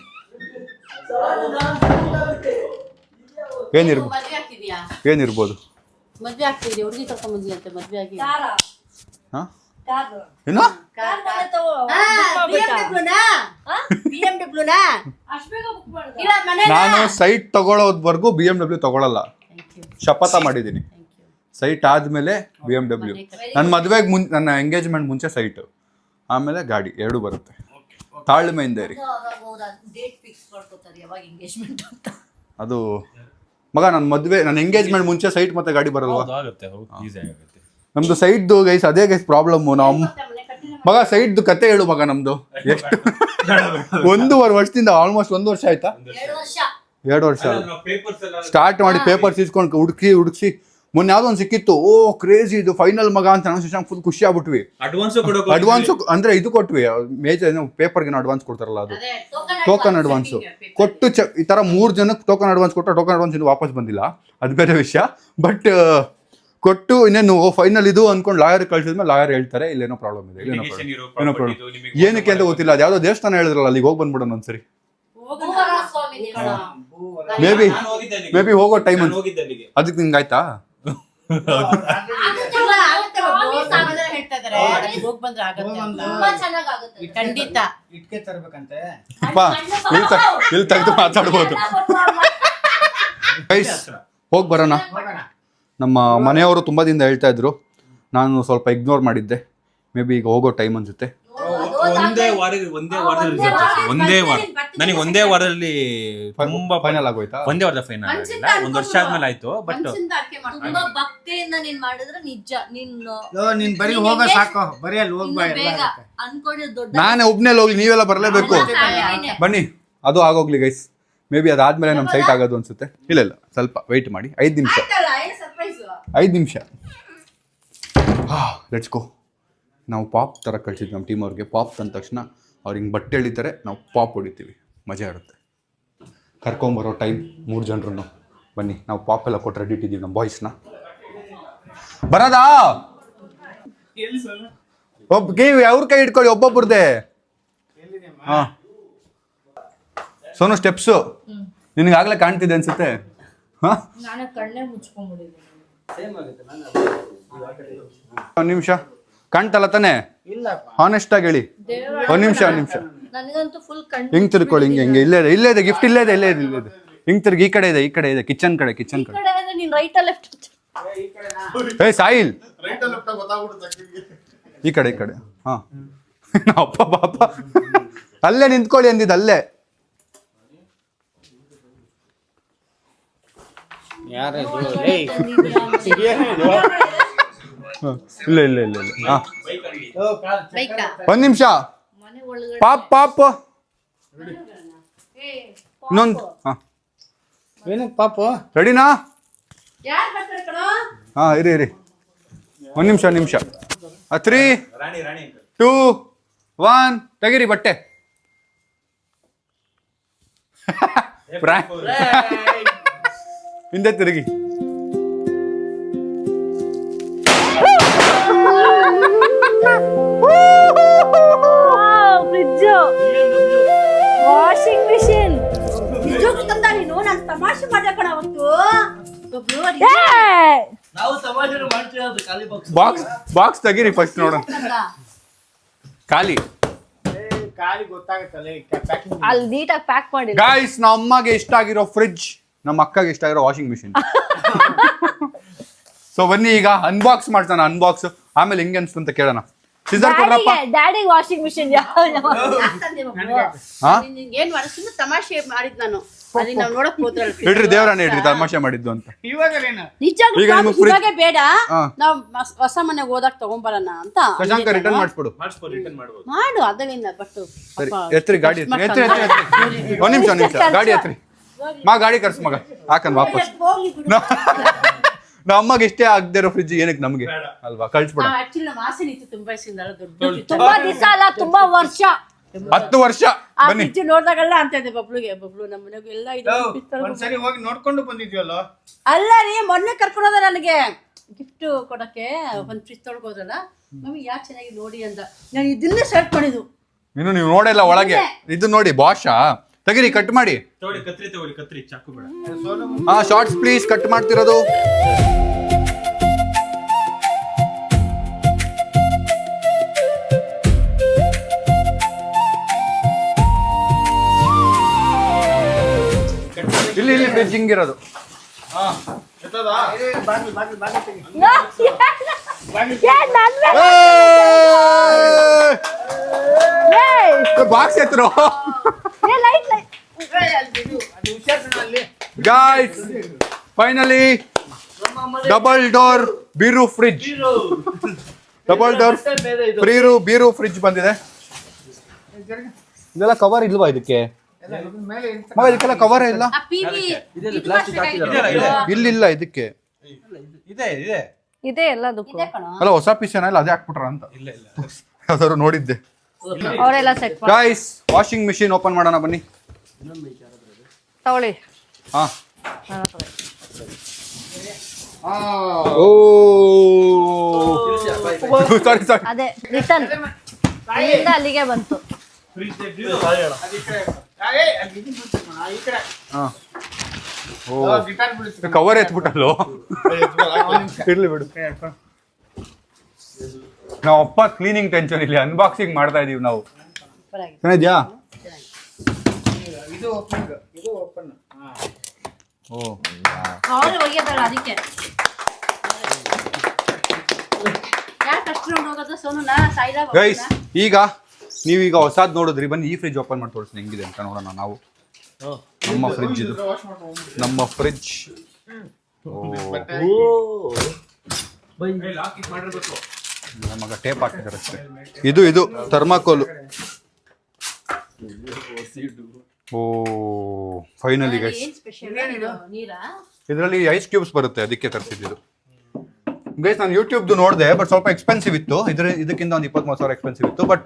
ಏನಿರ್ಬೋದು ಮದ್ವೆ ಆಗ್ತಿದ್ಯಾ? ಏನಿರ್ಬೋದು? ಮದ್ವೆ ಆಗ್ತಿದ್ಯಾ? ಹುಡುಗಿ ಕರ್ಕೊಂಡ್ ಬಂದಿಯಂತೆ ಮದ್ವೆ ಆಗಿ. ಹಾ ಏನು? ನಾನು ಸೈಟ್ ತಗೊಳ್ಳೋದ್ವರೆಗೂ BMW ತಗೊಳಲ್ಲ, ಶಪಥ ಮಾಡಿದ್ದೀನಿ. ಸೈಟ್ ಆದ್ಮೇಲೆ BMW. ನನ್ನ ಮದುವೆಗೆ ನನ್ನ ಎಂಗೇಜ್ಮೆಂಟ್ ಮುಂಚೆ ಸೈಟ್, ಆಮೇಲೆ ಗಾಡಿ ಎರಡು ಬರುತ್ತೆ. ತಾಳ್ಮೆಯಿಂದ ಇರಿ. ಅದು ಮಗ ನನ್ನ ಮದುವೆ ನನ್ನ ಎಂಗೇಜ್ಮೆಂಟ್ ಮುಂಚೆ ಸೈಟ್ ಮತ್ತೆ ಗಾಡಿ ಬರಲ್ವಾ? ಆಗುತ್ತೆ, ಈಸಿ ಆಗುತ್ತೆ. ನಮ್ದು ಸೈಟ್ದು ಗೈಸ್ ಅದೇ ಗೈಸ್ ಪ್ರಾಬ್ಲಮ್. ನಮ್ಮ ಮಗ ಸೈಟ್ದು ಕತೆ ಹೇಳು ಮಗ. ನಮ್ದು ಎಷ್ಟು 1.5 ವರ್ಷದಿಂದ ಆಲ್ಮೋಸ್ಟ್ 1 ವರ್ಷ ಆಯ್ತಾ? 2 ವರ್ಷ ಸ್ಟಾರ್ಟ್ ಮಾಡಿ ಪೇಪರ್ಸ್ ಇಸ್ಕೊಂಡು ಹುಡುಕ್ಸಿ ಮೊನ್ನೆ ಯಾವ್ದೋ ಒಂದು ಸಿಕ್ಕಿತ್ತು. ಓ ಕ್ರೇಜಿ, ಇದು ಫೈನಲ್ ಮಗ ಅಂತ ನಾನು ಫುಲ್ ಖುಷಿ ಆಗ್ಬಿಟ್ವಿ. ಅಡ್ವಾನ್ಸ್ ಅಂದ್ರೆ ಇದು ಕೊಟ್ವಿ, ಮೇಜರ್ ಪೇಪರ್ಗೆ ಅಡ್ವಾನ್ಸ್ ಕೊಡ್ತಾರಲ್ಲ ಅದು ಟೋಕನ್ ಅಡ್ವಾನ್ಸ್ ಕೊಟ್ಟು ಈ ತರ 3 ಜನಕ್ಕೆ ಟೋಕನ್ ಅಡ್ವಾನ್ಸ್ ಕೊಟ್ಟರೆ ಟೋಕನ್ ಅಡ್ವಾನ್ಸ್ ಇನ್ನು ವಾಪಸ್ ಬಂದಿಲ್ಲ, ಅದು ಬೇರೆ ವಿಷಯ. ಬಟ್ ಕೊಟ್ಟು ಇನ್ನೇನು ಫೈನಲ್ ಇದು ಅನ್ಕೊಂಡು ಲಾಯರ್ ಕಳ್ಸಿದ್ಮೇಲೆ ಲಾಯರ್ ಹೇಳ್ತಾರೆ ಇಲ್ಲೇನೋ ಪ್ರಾಬ್ಲಮ್ ಇದೆ, ಏನೋ ಪ್ರಾಬ್ಲಮ್ ಏನಕ್ಕೆ ಅಂತ ಗೊತ್ತಿಲ್ಲ. ಅದು ಯಾವ್ದೋ ದೇವಸ್ಥಾನ ಹೇಳಿದ್ರಲ್ಲ, ಅಲ್ಲಿಗೆ ಹೋಗಿ ಬಂದ್ಬಿಡೋಣ ಒಂದ್ಸರಿ. ಮೇ ಬಿ ಹೋಗೋ ಟೈಮ್ ಅದಕ್ಕೆ ನಿಂಗೆ ಆಯ್ತಾ? ಖಂಡಿತ ಇಲ್ಲಿ ತೆಗೆದು ಮಾತಾಡ್ಬೋದು. ಹೋಗಿ ಬರೋಣ. ನಮ್ಮ ಮನೆಯವರು ತುಂಬ ದಿನ ಹೇಳ್ತಾ ಇದ್ರು, ನಾನು ಸ್ವಲ್ಪ ಇಗ್ನೋರ್ ಮಾಡಿದ್ದೆ. ಮೇ ಬಿ ಈಗ ಹೋಗೋ ಟೈಮ್ ಅನ್ಸುತ್ತೆ. ಒಂದೇ ವಾರ ನನಗೆ ಒಂದೇ ವಾರದಲ್ಲಿ ತುಂಬಾ ಫೈನಲ್ ಆಗೋಯ್ತಾ? ಒಂದೇ ವಾರದ ಫೈನಲ್ ಆಗಿಲ್ಲ, 1 ವರ್ಷ ಆದ್ಮೇಲೆ ಆಯ್ತು. ಬಟ್ ತುಂಬಾ ಭಕ್ತಿಯಿಂದ ನೀನ್ ಮಾಡಿದ್ರೆ ನಿಜ ನೀನ್ ಬರೀ ಹೋಗ ಸಾಕು, ಬರೀ ಅಲ್ಲಿ ಹೋಗ್ಬಾ. ಬೇಗ ಅನ್ಕೊಂಡಿದ್ ದೊಡ್ಡ ನಾನೇ ಒಬ್ನೇ ಹೋಗ್ಲಿ, ನೀವೆಲ್ಲ ಬರಲೇಬೇಕು. ಬನ್ನಿ, ಅದು ಆಗೋಗ್ಲಿ ಗೈಸ್. ಮೇ ಬಿ ಅದಾದ್ಮೇಲೆ ನಮ್ಮ ಸೈಟ್ ಆಗೋದು ಅನ್ಸುತ್ತೆ. ಇಲ್ಲ ಸ್ವಲ್ಪ ವೆಯ್ಟ್ ಮಾಡಿ, 5 ನಿಮಿಷ. 5 ನಿಮಿಷ. Let's go. ನಾವು ಪಾಪ್ ಥರ ಕಳ್ಸಿದ್ವಿ ನಮ್ಮ ಟೀಮ್ ಅವ್ರಿಗೆ. ಪಾಪ್ ತಂದ ತಕ್ಷಣ ಅವ್ರು ಹಿಂಗೆ ಬಟ್ಟೆ ಎಳಿತಾರೆ, ನಾವು ಪಾಪ್ ಹೊಡಿತೀವಿ, ಮಜಾ ಇರುತ್ತೆ. ಕರ್ಕೊಂಬರೋ ಟೈಮ್ 3 ಜನರನ್ನು ಬನ್ನಿ. ನಾವು ಪಾಪ್ ಎಲ್ಲ ಕೊಟ್ಟು ರೆಡಿ ಇಟ್ಟಿದ್ದೀವಿ ನಮ್ಮ ಬಾಯ್ಸ್ನ. ಬರೋದಾ? ಅವ್ರ ಕೈ ಇಟ್ಕೊಳ್ಳಿ ಒಬ್ಬೊಬ್ರದ್ದೇ. ಹಾಂ ಸೋನು ಸ್ಟೆಪ್ಸು ನಿನಗೆ ಆಗ್ಲೇ ಕಾಣ್ತಿದೆ ಅನ್ಸುತ್ತೆ. ಹಾಂ ಒಂದು ನಿಮಿಷ ಕಾಣ್ತಲ್ಲ ತಾನೆ? ಹಾನೆಸ್ಟ್ ಆಗಿ ಹೇಳಿ. ಒಂದು ನಿಮಿಷ ನನಗಂತೂ ಫುಲ್ ಹಿಂಗ್ ತಿರ್ಕೊಳ್ಳಿ. ಹಿಂಗೆ ಇಲ್ಲೇ ಇದೆ ಗಿಫ್ಟ್. ಇಲ್ಲೇ ಇದೆ ಹಿಂಗ್ ತಿರ್ಗಿ. ಈ ಕಡೆ ಇದೆ ಕಿಚನ್ ಕಡೆ. ನೀನ್ ರೈಟ್ ಲೆಫ್ಟ್. ಏ ಸಾಯಿಲ್ ರೈಟ್ ಲೆಫ್ಟ್ ಗೊತ್ತಾಗ್ಬಿಡುತ್ತೆ. ಈ ಕಡೆ ಹಾಂ. ಅಪ್ಪ ಪಾಪ ಅಲ್ಲೇ ನಿಂತ್ಕೊಳ್ಳಿ ಅಂದಿದ್ದು, ಅಲ್ಲೇ. ಇಲ್ಲ ಹಾಂ ಒಂದು ನಿಮಿಷ. ಪಾಪ್ ಇನ್ನೊಂದು. ಹಾಂ ಏನಕ್ಕೆ ಪಾಪ ರೆಡಿನಾ? ಹಾಂ ಇರಿ ಒಂದು ನಿಮಿಷ. 3, 2, 1 ತೆಗೀರಿ ಬಟ್ಟೆ. ಹಿಂದೆ ತಿರುಗಿ. Fridge, washing machine. ನೀನು ನಾನು ತಮಾಷೆ ಮಾಡ್ಬೇಕಣ ಅವತ್ತು. ನಾವು ತಮಾಷೆ ಮಾಡ್ತೀವಿ. ಖಾಲಿ ಬಾಕ್ಸ್ ತೆಗೀರಿ ಫಸ್ಟ್ ನೋಡೋಣ. ಖಾಲಿ ಗೊತ್ತಾಗುತ್ತಲ್ಲ ಅಲ್ಲಿ ನೀಟಾಗಿ ಪ್ಯಾಕ್ ಮಾಡಿ. ಗಾಯ್ಸ್, ನಮ್ಮ ಅಮ್ಮಗೆ ಇಷ್ಟ ಆಗಿರೋ ಫ್ರಿಡ್ಜ್, ನಮ್ಮ ಅಕ್ಕಗೆ ಇಷ್ಟ ಆಗಿರೋ ವಾಷಿಂಗ್ ಮಿಷಿನ್. ಸೊ ಬನ್ನಿ ಈಗ ಅನ್ಬಾಕ್ಸ್ ಮಾಡ್ತಾನ. ಅನ್ಬಾಕ್ಸ್ ಆಮೇಲೆ ಹೆಂಗೆ ಅನ್ಸ್ತು ಅಂತ ಕೇಳೋಣ. ಸಿಸರ್ ಕೊಡ್ರಪ್ಪ. ಡ್ಯಾಡಿಗೆ ವಾಷಿಂಗ್ ಮಿಷಿನ್. ಏನ್ ಮಾಡಿಸ್ ತಮಾಷೆ ಮಾಡಿದ್ ನಾನು. ಅದನ್ನ ನಾವು ನೋಡಕ್ ಹೋದ್ರಲ್ಲ. ಇಡ್ರಿ ದೇವರಾಣೆ ಇಡ್ರಿ ತಮಾಷೆ ಮಾಡಿದ್ದು ಅಂತ. ನಿಜವಾಗ್ಲೂ ಈಗ ನಿಮ್ಗೆ ಇವಾಗೆ ಬೇಡ, ಹಾ. ನಾವ್ ಹೊಸ ಮನೆಗೆ ಹೋದಾಗ ತಗೊಂಬರೋಣ ಅಂತ. ಶಶಾಂಕ ರಿಟರ್ನ್ ಮಾಡಿಸ್ಬಿಡು. ಮಾಡು ಅದರಿಂದ. ಬಟ್ ಸರಿ ಎತ್ರಿ ಗಾಡಿ ಎತ್ರಿ. ಒಂದ್ ನಿಮಿಷ ಗಾಡಿ ಎತ್ರಿ. ಗಾಡಿ ಕರ್ಸ್ ಮಗ ಹಾಕನ್ ವಾಪಸ್. ನಮ್ಮ ಅಮ್ಮಗೆ ಇಷ್ಟೇ ಆಗದೆ ಇರೋ ಫ್ರಿಜ್ ಏನಕ್ಕೆ ನಮಗೆ ಅಲ್ವಾ? ಕಳ್ಸ್ಬಿಡ. ಆಕ್ಚುಲಿ ನಮ್ಮ ಆಸೆ ಇತ್ತು ತುಂಬಾ ದಿವಸದಿಂದ ದೊಡ್ಡ ತುಂಬಾ ದಿವಸ ಅಲ್ಲ, ತುಂಬಾ ವರ್ಷ. 10 ವರ್ಷ ಆ ಬನ್ನಿ. ಫ್ರಿಜ್ ನೋಡ್ದಾಗೆಲ್ಲ ಅಂತ ಇದೆ ಬಬ್ಲು ನಮ್ಮ ಮನೆಗೂ ಎಲ್ಲ ಇದು ಒಂದ್ಸರಿ ಹೋಗಿ ನೋಡ್ಕೊಂಡು ಬಂದಿದ್ವಲ್ಲ. ಅಲ್ಲ ರೀ, ಮೊನ್ನೆ ಕರ್ಕೊಂಡೋದ ನನಗೆ ಗಿಫ್ಟ್ ಕೊಡಕ್ಕೆ ಒಂದ್ ಫ್ರಿಜ್ ತೊಳ್ಕೋದ್ರಲ್ಲ, ಮಮ್ಮಿ ಯಾಕೆ ಚೆನ್ನಾಗಿ ನೋಡಿ ಅಂತ ನಾನು ಇದನ್ನೇ ಸರ್ಚ್ ಮಾಡಿದ್ದು. ಇನ್ನು ನೀವು ನೋಡಿಲ್ಲ ಒಳಗೆ. ಇದು ನೋಡಿ ಬಾಷಾ, ತೆಗಿರಿ, ಕಟ್ ಮಾಡಿ. ತಗೊಳ್ಳಿ ಕತ್ರಿ, ತಗೊಳ್ಳಿ ಕತ್ರಿ, ಚಾಕು ಬೇಡ. ಹಾ, ಶಾರ್ಟ್ಸ್ ಪ್ಲೀಸ್, ಕಟ್ ಮಾಡ್ತಿರೋದು. ಇಲ್ಲಿ ಫ್ರಿಜ್ ಹಿಂಗಿರೋದು. ಬಾಕ್ಸ್ ಎತ್ತರು ಗಾಯ್ಸ್. ಫೈನಲಿ ಡಬಲ್ ಡೋರ್ ಬೀರು ಫ್ರಿಜ್, ಡಬಲ್ ಡೋರ್ ಬೀರು ಫ್ರಿಜ್ ಬಂದಿದೆ. ಇದೆಲ್ಲ ಕವರ್ ಇಲ್ವಾ ಇದಕ್ಕೆ? ಮಗ ಇದಕ್ಕೆಲ್ಲ ಕವರೇ ಇಲ್ಲ. ಆ PV ಇಲ್ಲಿಲ್ಲ ಇದಕ್ಕೆ. ಇದೆ ಇದೆ ಇದೆ ಎಲ್ಲದಕ್ಕೂ. ಅಲ್ಲ ಹೊಸ ಪೀಸ್ ಏನಲ್ಲ ಅದೇ ಹಾಕ್ಬಿಟ್ರ ಅಂತ. ಇಲ್ಲ ಇಲ್ಲ ಯಾವ್ದಾದ್ರು ನೋಡಿದ್ದೆ. ಅವರೆಲ್ಲ ಸೆಟ್ ಮಾಡಿ ಗಾಯ್ಸ್, ವಾಷಿಂಗ್ ಮಿಷಿನ್ ಓಪನ್ ಮಾಡೋಣ ಬನ್ನಿ. ತಗೊಳ್ಳಿ. ಹಾ, ಓ ಸಾರಿ ಸಾರಿ. ಅದೇ ರಿಟರ್ನ್ ಅಲ್ಲಿಂದ ಅಲ್ಲಿಗೆ ಬಂತು. ಹಾ, ಓ ಕವರ್ ಎತ್ಬಿಟ್ಟಲ್ಲೋ. ಇರ್ಲಿ ಬಿಡು. ನಾವು ಅಪ್ಪ ಕ್ಲೀನಿಂಗ್ ಟೆನ್ಷನ್ ಇಲ್ಲಿ ಅನ್ಬಾಕ್ಸಿಂಗ್ ಮಾಡ್ತಾ ಇದೀವಿ ನಾವು. ಚೆನ್ನಾಗಿದ್ಯಾ? ಇದು ಓಪನ್, ಇದು ಓಪನ್. ಓ ಅವ್ರೆ ಒಯ್ಯೋದಲ್ಲ ಅದಕ್ಕೆ ಯಾಕೆ ಕಷ್ಟ ಹೋಗೋದು ಸೋನುನಾ ಸಾಯಿದ. ಗೈಸ್, ಈಗ ನೀವೀಗ ಹೊಸಾದ್ ನೋಡಿದ್ರಿ, ಬನ್ನಿ ಈ ಫ್ರಿಜ್ ಓಪನ್ ಮಾಡಿ ತೋರಿಸ್ತೀನಿ ಹೆಂಗಿದೆ ಅಂತ ನೋಡೋಣ ನಾವು. ನಮ್ಮ ಫ್ರಿಜ್ ಇದು, ನಮ್ಮ ಫ್ರಿಜ್. ನಮಗ ಟೇಪ್ ಹಾಕಿದ್ದಾರೆ ಅಷ್ಟೇ. ಇದು ಥರ್ಮಾಕೋಲು. ಓ ಫೈನಲಿ ಗೈಸ್, ಏನ್ ಸ್ಪೆಷಲ್ ನೀರಾ? ಇದರಲ್ಲಿ ಐಸ್ ಕ್ಯೂಬ್ಸ್ ಬರುತ್ತೆ, ಅದಕ್ಕೆ ತರಿಸಿದ್ದು. ಗೈಸ್, ನಾನು ಯೂಟ್ಯೂಬ್ದು ನೋಡಿದೆ, ಬಟ್ ಸ್ವಲ್ಪ ಎಕ್ಸ್ಪೆನ್ಸಿವ್ ಇತ್ತು. ಇದಕ್ಕಿಂತ ಒಂದು 23,000 ಎಕ್ಸ್ಪೆನ್ಸಿವ್ ಇತ್ತು. ಬಟ್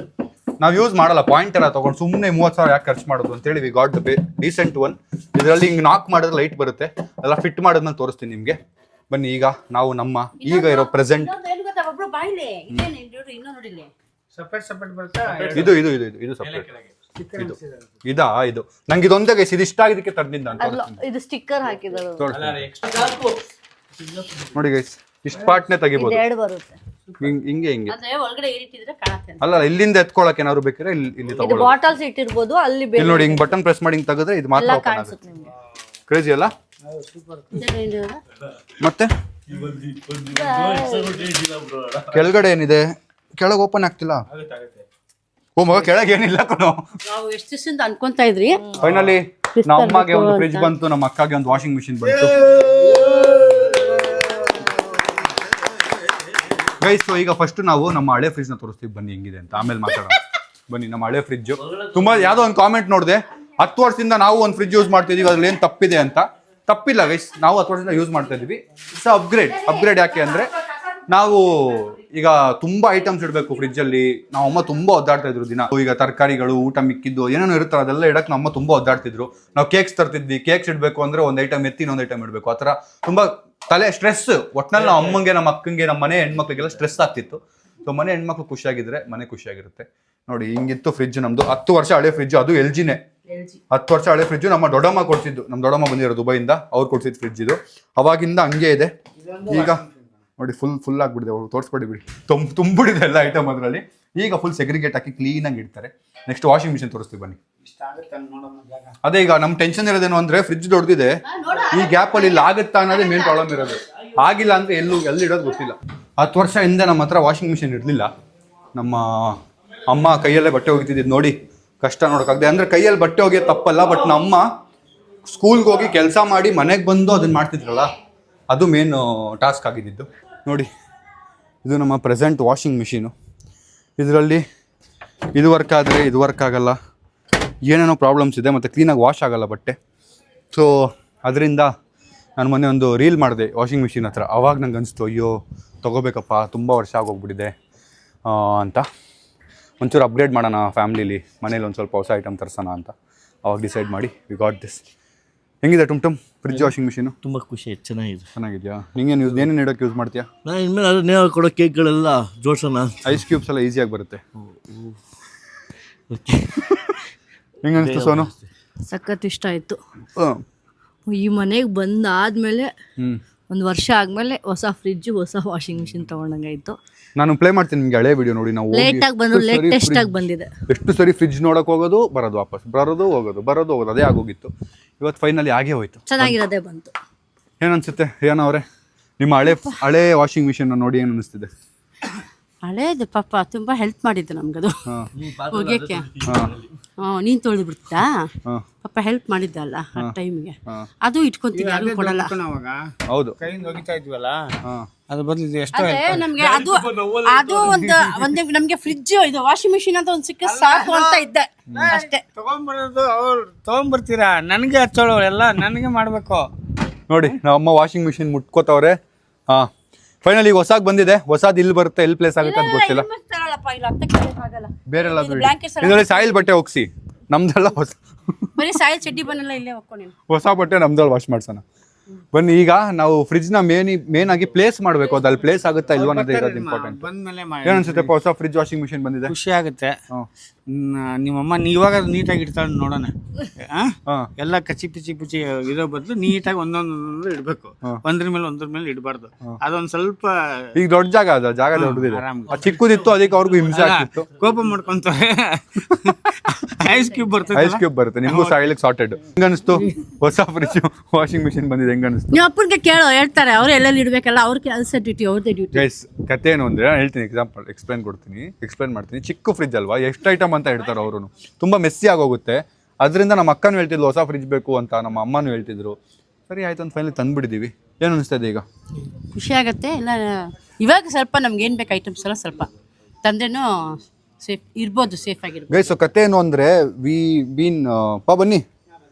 ನಾವು ಯೂಸ್ ಮಾಡಲ್ಲ, ಪಾಯಿಂಟ್ ಎಲ್ಲ ತೊಗೊಂಡು ಸುಮ್ಮನೆ 30,000 ಯಾಕೆ ಖರ್ಚು ಮಾಡೋದು ಅಂತೇಳಿ we got the decent one. ಇದರಲ್ಲಿ ಹಿಂಗೆ ನಾಕ್ ಮಾಡಿದ್ರೆ ಲೈಟ್ ಬರುತ್ತೆ, ಎಲ್ಲ ಫಿಟ್ ಮಾಡಿದ್ಮೇಲೆ ತೋರಿಸ್ತೀನಿ ನಿಮಗೆ. ಬನ್ನಿ ಈಗ ನಾವು ನಮ್ಮ ಈಗ ಇರೋ ಪ್ರೆಸೆಂಟ್. ಇನ್ನೊಂದು ಏನು ಗೊತ್ತಾ ಬಬ್ಲು ಬಾಯ್ಲೆ ಇದೇನು ನೋಡಿ, ಇನ್ನೂ ನೋಡಿಲ್ಲ. ಸಪರೇಟ್ ಬರ್ತಾ ಇದು ಸಪ್ರೇಟ್. ಇದು ನಂಗೆ ಇದೊಂದೇ ಗೈಸ್, ಇದು ಇಷ್ಟ ಆಗಿದ್ದಕ್ಕೆ ತಂದಿದ್ದ ಅಂತ ಅಲ್ಲ, ಇದು ಸ್ಟಿಕ್ಕರ್ ಹಾಕಿದ್ರು. ನೋಡಿ ಗೈಸ್, ಇಷ್ಟು ಪಾರ್ಟ್ನೇ ತೆಗಿಬೋದು. ಎರಡು ಬರುತ್ತೆ. ಹಿಂಗೆ ಅಂದ್ರೆ ಒಳಗಡೆ ಏರಿಟ್ಟಿದ್ರೆ ಕಾಣತ್ತೆ. ಅಲ್ಲ, ಇಲ್ಲಿಂದ ಎತ್ಕೊಳಕ್ಕೆ ಏನಾದ್ರು ಬೇಕಿದ್ರೆ ಇಲ್ಲಿ ಇದು ತಗೊಳ್ಳೋದು. ಬಾಟಲ್ಸ್ ಇಟ್ಟಿರ್ಬೋದು, ಅಲ್ಲಿ ಇಲ್ಲಿ ನೋಡಿ, ಹಿಂಗ್ ಬಟನ್ ಪ್ರೆಸ್ ಮಾಡಿ ಹಿಂಗ್ ತೆಗೆದ್ರೆ ಇದು ಮಾತ್ರ ಎಲ್ಲ ಓಪನ್ ಕಾಣಿಸುತ್ತೆ ಆಗುತ್ತೆ. ನಿಮ್ಗೆ. ಕ್ರೇಜಿ ಅಲ್ಲ? ಮತ್ತೆ ಕೆಳಗಡೆ ಏನಿದೆ? ಕೆಳಗೆ ಓಪನ್ ಆಗ್ತಿಲ್ಲ. ಓ ಮಗ, ಕೆಳಗೆ ಏನಿಲ್ಲ ಕಣೋ. ನಾವು ಎಷ್ಟು ದಿವಸದಿಂದ ಅನ್ಕೊಂತಾ ಇದ್ರಿ. ಫೈನಲಿ ನಮ್ಮ ಅಮ್ಮಗೆ ಒಂದು ಫ್ರಿಜ್ ಬಂತು, ನಮ್ಮ ಅಕ್ಕಗೆ ಒಂದು ವಾಷಿಂಗ್ ಮಿಷಿನ್ ಬಂತು. ಗೈಸ್, ಸೊ ಈಗ ಫಸ್ಟ್ ನಾವು ನಮ್ಮ ಹಳೆ ಫ್ರಿಜ್ ನ ತೋರಿಸ್ತೀವಿ ಬನ್ನಿ ಹೆಂಗಿದೆ ಅಂತ, ಆಮೇಲೆ ಮಾತಾಡೋಣ. ಬನ್ನಿ, ನಮ್ಮ ಹಳೆ ಫ್ರಿಜ್ ತುಂಬಾ ಯಾವ್ದೋ ಒಂದು ಕಾಮೆಂಟ್ ನೋಡಿದೆ, 10 ವರ್ಷದಿಂದ ನಾವು ಒಂದು ಫ್ರಿಜ್ ಯೂಸ್ ಮಾಡ್ತಿದೀವಿ, ಅದ್ರಲ್ಲಿ ಏನ್ ತಪ್ಪಿದೆ ಅಂತ. ತಪ್ಪಿಲ್ಲ ಗೈಸ್, ನಾವು 10 ವರ್ಷದಿಂದ ಯೂಸ್ ಮಾಡ್ತಾ ಇದೀವಿ. ಇಟ್ಸ್ ಅಪ್ಗ್ರೇಡ್ ಯಾಕೆ ಅಂದ್ರೆ, ನಾವು ಈಗ ತುಂಬಾ ಐಟಮ್ಸ್ ಇಡಬೇಕು ಫ್ರಿಜ್ ಅಲ್ಲಿ. ನಾವು ಅಮ್ಮ ತುಂಬಾ ಒದ್ದಾಡ್ತಾ ಇದ್ರು ದಿನ. ಈಗ ತರಕಾರಿಗಳು, ಊಟ ಮಿಕ್ಕಿದ್ದು ಏನೇನೋ ಇರುತ್ತಲ್ಲ, ಅದೆಲ್ಲ ಇಡಕ್ಕೆ ನಮ್ಮ ತುಂಬಾ ಒದ್ದಾಡ್ತಿದ್ರು. ನಾವು ಕೇಕ್ಸ್ ತರ್ತಿದ್ವಿ, ಕೇಕ್ಸ್ ಇಡಬೇಕು ಅಂದ್ರೆ ಒಂದು ಐಟಮ್ ಎತ್ತಿ ಇನ್ನೊಂದು ಐಟಮ್ ಇಡಬೇಕು. ಆ ಥರ ತುಂಬಾ ತಲೆ ಸ್ಟ್ರೆಸ್. ಒಟ್ನಲ್ಲಿ ನಮ್ಮ ಅಮ್ಮಂಗೆ, ನಮ್ಮ ಅಕ್ಕಂಗೆ, ನಮ್ಮ ಮನೆ ಹೆಣ್ಮಕ್ಳಿಗೆಲ್ಲ ಸ್ಟ್ರೆಸ್ ಆಗ್ತಿತ್ತು. ಸೊ ಮನೆ ಹೆಣ್ಮಕ್ಳು ಖುಷಿಯಾಗಿದ್ರೆ ಮನೆ ಖುಷಿಯಾಗಿರುತ್ತೆ. ನೋಡಿ, ಹಿಂಗಿತ್ತು ಫ್ರಿಜ್ ನಮ್ದು. 10 ವರ್ಷ ಹಳೆ ಫ್ರಿಜ್, ಅದು LGನೇ. 10 ವರ್ಷ ಹಳೆ ಫ್ರಿಜ್ ನಮ್ಮ ದೊಡ್ಡಮ್ಮ ಕೊಡ್ಸಿದ್ದು. ನಮ್ಮ ದೊಡ್ಡಮ್ಮ ಬಂದಿರೋ ದುಬೈಯಿಂದ, ಅವ್ರು ಕೊಡ್ಸಿದ್ದು ಫ್ರಿಜ್ ಇದು. ಅವಾಗಿಂದ ಹಂಗೆ ಇದೆ. ಈಗ ನೋಡಿ ಫುಲ್ ಆಗ್ಬಿಟ್ಟಿದೆ, ಅವ್ರು ತೋರಿಸ್ಬಿಡಿ ಬಿಡಿ, ತುಂಬಿಡಿದೆ ಎಲ್ಲ ಐಟಮ್ ಅದರಲ್ಲಿ. ಈಗ ಫುಲ್ ಸೆಗ್ರಿಗೇಟ್ ಹಾಕಿ ಕ್ಲೀನಾಗಿ ಇಡ್ತಾರೆ. ನೆಕ್ಸ್ಟ್ ವಾಷಿಂಗ್ ಮಿಷಿನ್ ತೋರಿಸ್ತೀವಿ ಬನ್ನಿ. ಅದೇ ಈಗ ನಮ್ಮ ಟೆನ್ಷನ್ ಇರೋದೇನು ಅಂದ್ರೆ, ಫ್ರಿಜ್ ದೊಡ್ಡದಿದೆ, ಈ ಗ್ಯಾಪ್ ಅಲ್ಲಿ ಇಲ್ಲಿ ಆಗುತ್ತಾ ಅನ್ನೋದೇ ಮೇನ್ ಪ್ರಾಬ್ಲಮ್ ಇರೋದು. ಆಗಿಲ್ಲ ಅಂದ್ರೆ ಎಲ್ಲಿ ಇಡೋದು ಗೊತ್ತಿಲ್ಲ. 10 ವರ್ಷ ಹಿಂದೆ ನಮ್ಮ ಹತ್ರ ವಾಷಿಂಗ್ ಮಿಷಿನ್ ಇರಲಿಲ್ಲ. ನಮ್ಮ ಅಮ್ಮ ಕೈಯಲ್ಲೇ ಬಟ್ಟೆ ಒಗಿತಿದ್ದು ನೋಡಿ, ಕಷ್ಟ ನೋಡೋಕ್ಕಾಗದೆ. ಅಂದ್ರೆ ಕೈಯಲ್ಲಿ ಬಟ್ಟೆ ಒಗೆಯೋದು ತಪ್ಪಲ್ಲ, ಬಟ್ ನಮ್ಮ ಸ್ಕೂಲ್ಗೆ ಹೋಗಿ ಕೆಲಸ ಮಾಡಿ ಮನೆಗೆ ಬಂದು ಅದನ್ನ ಮಾಡ್ತಿದ್ರಲ್ಲ, ಅದು ಮೇನ್ ಟಾಸ್ಕ್ ಆಗಿದ್ದು. ನೋಡಿ, ಇದು ನಮ್ಮ ಪ್ರೆಸೆಂಟ್ ವಾಷಿಂಗ್ ಮಿಷಿನು. ಇದರಲ್ಲಿ ಇದು ವರ್ಕ್ ಆದರೆ ಇದು ವರ್ಕ್ ಆಗಲ್ಲ, ಏನೇನೋ ಪ್ರಾಬ್ಲಮ್ಸ್ ಇದೆ, ಮತ್ತು ಕ್ಲೀನಾಗಿ ವಾಶ್ ಆಗಲ್ಲ ಬಟ್ಟೆ. ಸೊ ಅದರಿಂದ ನಾನು ಮೊನ್ನೆ ಒಂದು ರೀಲ್ ಮಾಡಿದೆ ವಾಷಿಂಗ್ ಮಿಷಿನ್ ಹತ್ರ. ಅವಾಗ ನಂಗೆ ಅನಿಸ್ತು ಅಯ್ಯೋ ತೊಗೋಬೇಕಪ್ಪ, ತುಂಬ ವರ್ಷ ಆಗೋಗ್ಬಿಟ್ಟಿದೆ ಅಂತ. ಒಂಚೂರು ಅಪ್ಗ್ರೇಡ್ ಮಾಡೋಣ ಫ್ಯಾಮ್ಲಿಲಿ, ಮನೇಲಿ ಒಂದು ಸ್ವಲ್ಪ ಹೊಸ ಐಟಮ್ ತರಿಸೋಣ ಅಂತ ಅವಾಗ ಡಿಸೈಡ್ ಮಾಡಿ ವಿ ಗಾಟ್ ದಿಸ್. ಹೆಂಗಿದೆ ಟುಮ್ ಫ್ರಿಜ್ ವಾಷಿಂಗ್ ಮಿಷಿನು? ತುಂಬ ಖುಷಿ ಆಯ್ತು, ಚೆನ್ನಾಗಿದೆ. ಚೆನ್ನಾಗಿದೆಯಾ? ನಿಂಗೇನು ಏನೇನು ಇಡೋಕ್ಕೆ ಯೂಸ್ ಮಾಡ್ತೀಯಾ? ನಾನು ಇನ್ಮೇಲೆ ಅದು ನೇರ ಕೊಡೋ ಕೇಕ್ಗಳೆಲ್ಲ ಜೋಡ್ಸೋಣ. ಐಸ್ ಕ್ಯೂಬ್ಸ್ ಎಲ್ಲ ಈಸಿಯಾಗಿ ಬರುತ್ತೆ. ಹೆಂಗೆ ಅನಿಸ್ತು ಸೋನು? ಸಖತ್ ಇಷ್ಟ ಆಯ್ತು. ಹಾಂ. ಈ ಮನೆಗೆ ಬಂದಾದ್ಮೇಲೆ ಹ್ಞೂ, ಒಂದು ವರ್ಷ ಆದ್ಮೇಲೆ ಹೊಸ ಫ್ರಿಜ್ಜು ಹೊಸ ವಾಷಿಂಗ್ ಮಿಷಿನ್ ತಗೊಂಡಂಗಾಯ್ತು. ನಾನು ಪ್ಲೇ ಮಾಡ್ತೀನಿ ನಿಮಗೆ ಹಳೆ ವಿಡಿಯೋ ನೋಡಿ. ನಾವು ಲೇಟಾಗಿ ಬಂದು ಲೇಟೆಸ್ಟ್ ಆಗಿ ಬಂದಿದೆ. ಎಷ್ಟು ಸರಿ ಫ್ರಿಜ್ ನೋಡೋಕೆ ಹೋಗೋದು, ಬರೋದು, ವಾಪಸ್ ಬರೋದು ಹೋಗೋದು ಅದೇ ಆಗೋಗಿತ್ತು. ಇವತ್ತು ಫೈನಲಿ ಆಗೇ ಹೋಯ್ತು. ಚೆನ್ನಾಗಿರೋದೇ ಬಂತು. ಏನು ಅನಿಸುತ್ತೆ ರಿಯಾನ ಅವರೇ? ನಿಮ್ಮ ಹಳೆ ವಾಷಿಂಗ್ ಮಿಷಿನ್ ನೋಡಿ ಏನು ಅನಿಸ್ತಿದೆ? ಹಳೇದು ಪಾಪ ತುಂಬಾ ಹೆಲ್ಪ್ ಮಾಡಿದ್ದು ನಮ್ಗದು ಹೋಗ್ಯಕ್ಕೆ. ಹಾಂ ನೀನ್ ತೊಳೆದು ಬಿಡ್ತಾ ಹಾಂ ಪಾಪ ಹೆಲ್ಪ್ ಮಾಡಿದ್ದಲ್ಲ ಆ ಟೈಮ್ಗೆ. ಅದು ಇಟ್ಕೊಂತೀನಿ, ಯಾರು ಕೊಡಲ್ಲ. ಅವಾಗ ಹೌದು. ಕೈಯಿಂದ ಹೋಗಿತಾ ಇದ್ವಲ್ಲ, ಹಾಂ ಅದ್ರ ಬದಲು ಇದು ಎಷ್ಟೋ ಅದೇ ನಮ್ಗೆ ಅದು ಒಂದು ನಮ್ಗೆ ಫ್ರಿಜ್ ಇದು ವಾಷಿಂಗ್ ಮಿಷಿನ್ ಅಂತ ಒಂದು ಸಿಕ್ಕ ಸಾಕು ಅಂತ ಇದ್ದೆ ಅಷ್ಟೇ. ತಗೊಂಡ್ಬರೋದು ಅವ್ರು ತಗೊಂಡ್ಬರ್ತೀರಾ, ನನಗೆ ಹಚ್ಚೋಳು ಎಲ್ಲ ನನಗೆ ಮಾಡಬೇಕು. ನೋಡಿ ನಮ್ಮ ಅಮ್ಮ ವಾಷಿಂಗ್ ಮಿಷಿನ್ ಮುಟ್ಕೋತವ್ರೆ. ಹಾಂ ಫೈನಲಿ ಈಗ ಹೊಸಾಗಿ ಬಂದಿದೆ. ಹೊಸದು ಇಲ್ಲಿ ಬರುತ್ತೆ, ಎಲ್ಲಿ ಪ್ಲೇಸ್ ಆಗುತ್ತೆ ಅಂತ ಗೊತ್ತಿಲ್ಲ. ಬೇರೆ ಇದರಲ್ಲಿ ಸಾಯಿಲ್ ಬಟ್ಟೆ ಹೋಗಿಸಿ, ನಮ್ದೆಲ್ಲ ಬರೀ ಸಾಯಿಲ್ ಚಡ್ಡಿ ಬನ್ನೆಲ್ಲ ಇಲ್ಲೇ ಹೋಗ್ಕೊಂಡು ಹೊಸ ಬಟ್ಟೆ ನಮ್ದಲ್ಲಿ ವಾಶ್ ಮಾಡ್ಸೋಣ. ಬನ್ನಿ ಈಗ ನಾವು ಫ್ರಿಜ್ನ ಮೇನ್ ಆಗಿ ಪ್ಲೇಸ್ ಮಾಡಬೇಕು. ಅದು ಅಲ್ಲಿ ಪ್ಲೇಸ್ ಆಗುತ್ತಾ ಇಲ್ವಾ ಅನ್ನೋದೇ ಇರೋದು ಇಂಪಾರ್ಟೆಂಟ್. ಬಂದ್ಮೇಲೆ ಏನು ಅನ್ಸುತ್ತೆ ಹೊಸ ಫ್ರಿಜ್ ವಾಷಿಂಗ್ ಮಿಷಿನ್ ಬಂದಿದೆ? ಖುಷಿ ಆಗುತ್ತೆ. ನಿಮ್ಮಮ್ಮ ಇವಾಗ ನೀಟಾಗಿ ಇಡ್ತಾಳೆ ನೋಡೋಣ. ಎಲ್ಲ ಕಚ್ಚಿ ಪಿಚ್ಚಿ ಇರೋ ಬದಲು ನೀಟಾಗಿ ಒಂದೊಂದು ಇಡ್ಬೇಕು, ಒಂದ್ರ ಮೇಲೆ ಇಡಬಾರ್ದು. ಅದೊಂದ್ ಸ್ವಲ್ಪ ಈಗ ದೊಡ್ಡ ಜಾಗ ದೊಡ್ಡದಿದೆ, ಚಿಕ್ಕದಿತ್ತು ಅದಕ್ಕೆ ಅವ್ರಿಗೂ ಹಿಂಸೆ ಆಗ್ತಿತ್ತು. ಕೋಪ ಮಾಡ್ಕೊಂತಾರೆ. ಐಸ್ ಕ್ಯೂಬ್ ಬರುತ್ತೆ ನಿಮಗೂ ಸಾಯಿಲಿಕ್ಕೆ ಸಾರ್ಟೆಡ್. ಹೆಂಗ ಅನಿಸ್ತು ಹೊಸ ಫ್ರಿಜ್ ವಾಷಿಂಗ್ ಮಿಷಿನ್ ಬಂದಿದೆ? ಹೆಂಗ ಅನಿಸ್ತು? ನೀವು ಅಪ್ಪನಿಗೆ ಕೇಳೋ, ಹೇಳ್ತಾರೆ ಅವ್ರು ಎಲ್ಲೆಲ್ಲಿ ಇಡ್ಬೇಕಲ್ಲ, ಅವ್ರ ಕೆಲಸ ಡ್ಯೂಟಿ, ಅವ್ರದ್ದೇ ಡ್ಯೂಟಿ. ಗೈಸ್ ಕತೆ ಏನು ಅಂದ್ರೆ ಹೇಳ್ತೀನಿ, ಎಕ್ಸ್ಪ್ಲೇನ್ ಮಾಡ್ತೀನಿ. ಚಿಕ್ಕ ಫ್ರಿಜ್ ಅಲ್ವಾ, ಎಷ್ಟು ಐಟಮ್ ಅಂತ ಇಡ್ತಾರೆ ಅವರು, ತುಂಬಾ ಮೆಸ್ಸಿ ಆಗೋಗುತ್ತೆ. ಅದರಿಂದ ನಮ್ಮ ಅಕ್ಕನೂ ಹೇಳ್ತಿದ್ಲು ಹೊಸ ಫ್ರಿಜ್ ಬೇಕು ಅಂತ, ನಮ್ಮ ಅಮ್ಮನೂ ಹೇಳ್ತಿದ್ರು. ಸರಿ ಆಯ್ತು ಅಂತ ಫೈನಲಿ ತಂದ್ಬಿಟ್ಟಿದ್ದೀವಿ. ಏನು ಅನಿಸ್ತಾ ಇದೆ ಈಗ? ಖುಷಿ ಆಗುತ್ತೆ. ಎಲ್ಲ ಇವಾಗ ಸ್ವಲ್ಪ ನಮ್ಗೆ ಏನು ಬೇಕು ಐಟಮ್ಸ್ ಎಲ್ಲ ಸ್ವಲ್ಪ ತಂದ್ರೇನು ಸೇಫ್ ಇರ್ಬೋದು, ಸೇಫ್ ಆಗಿರ್ಬೋದು. ಗೈಸ್ ಕತೆ ಏನು ಅಂದರೆ ಬನ್ನಿ,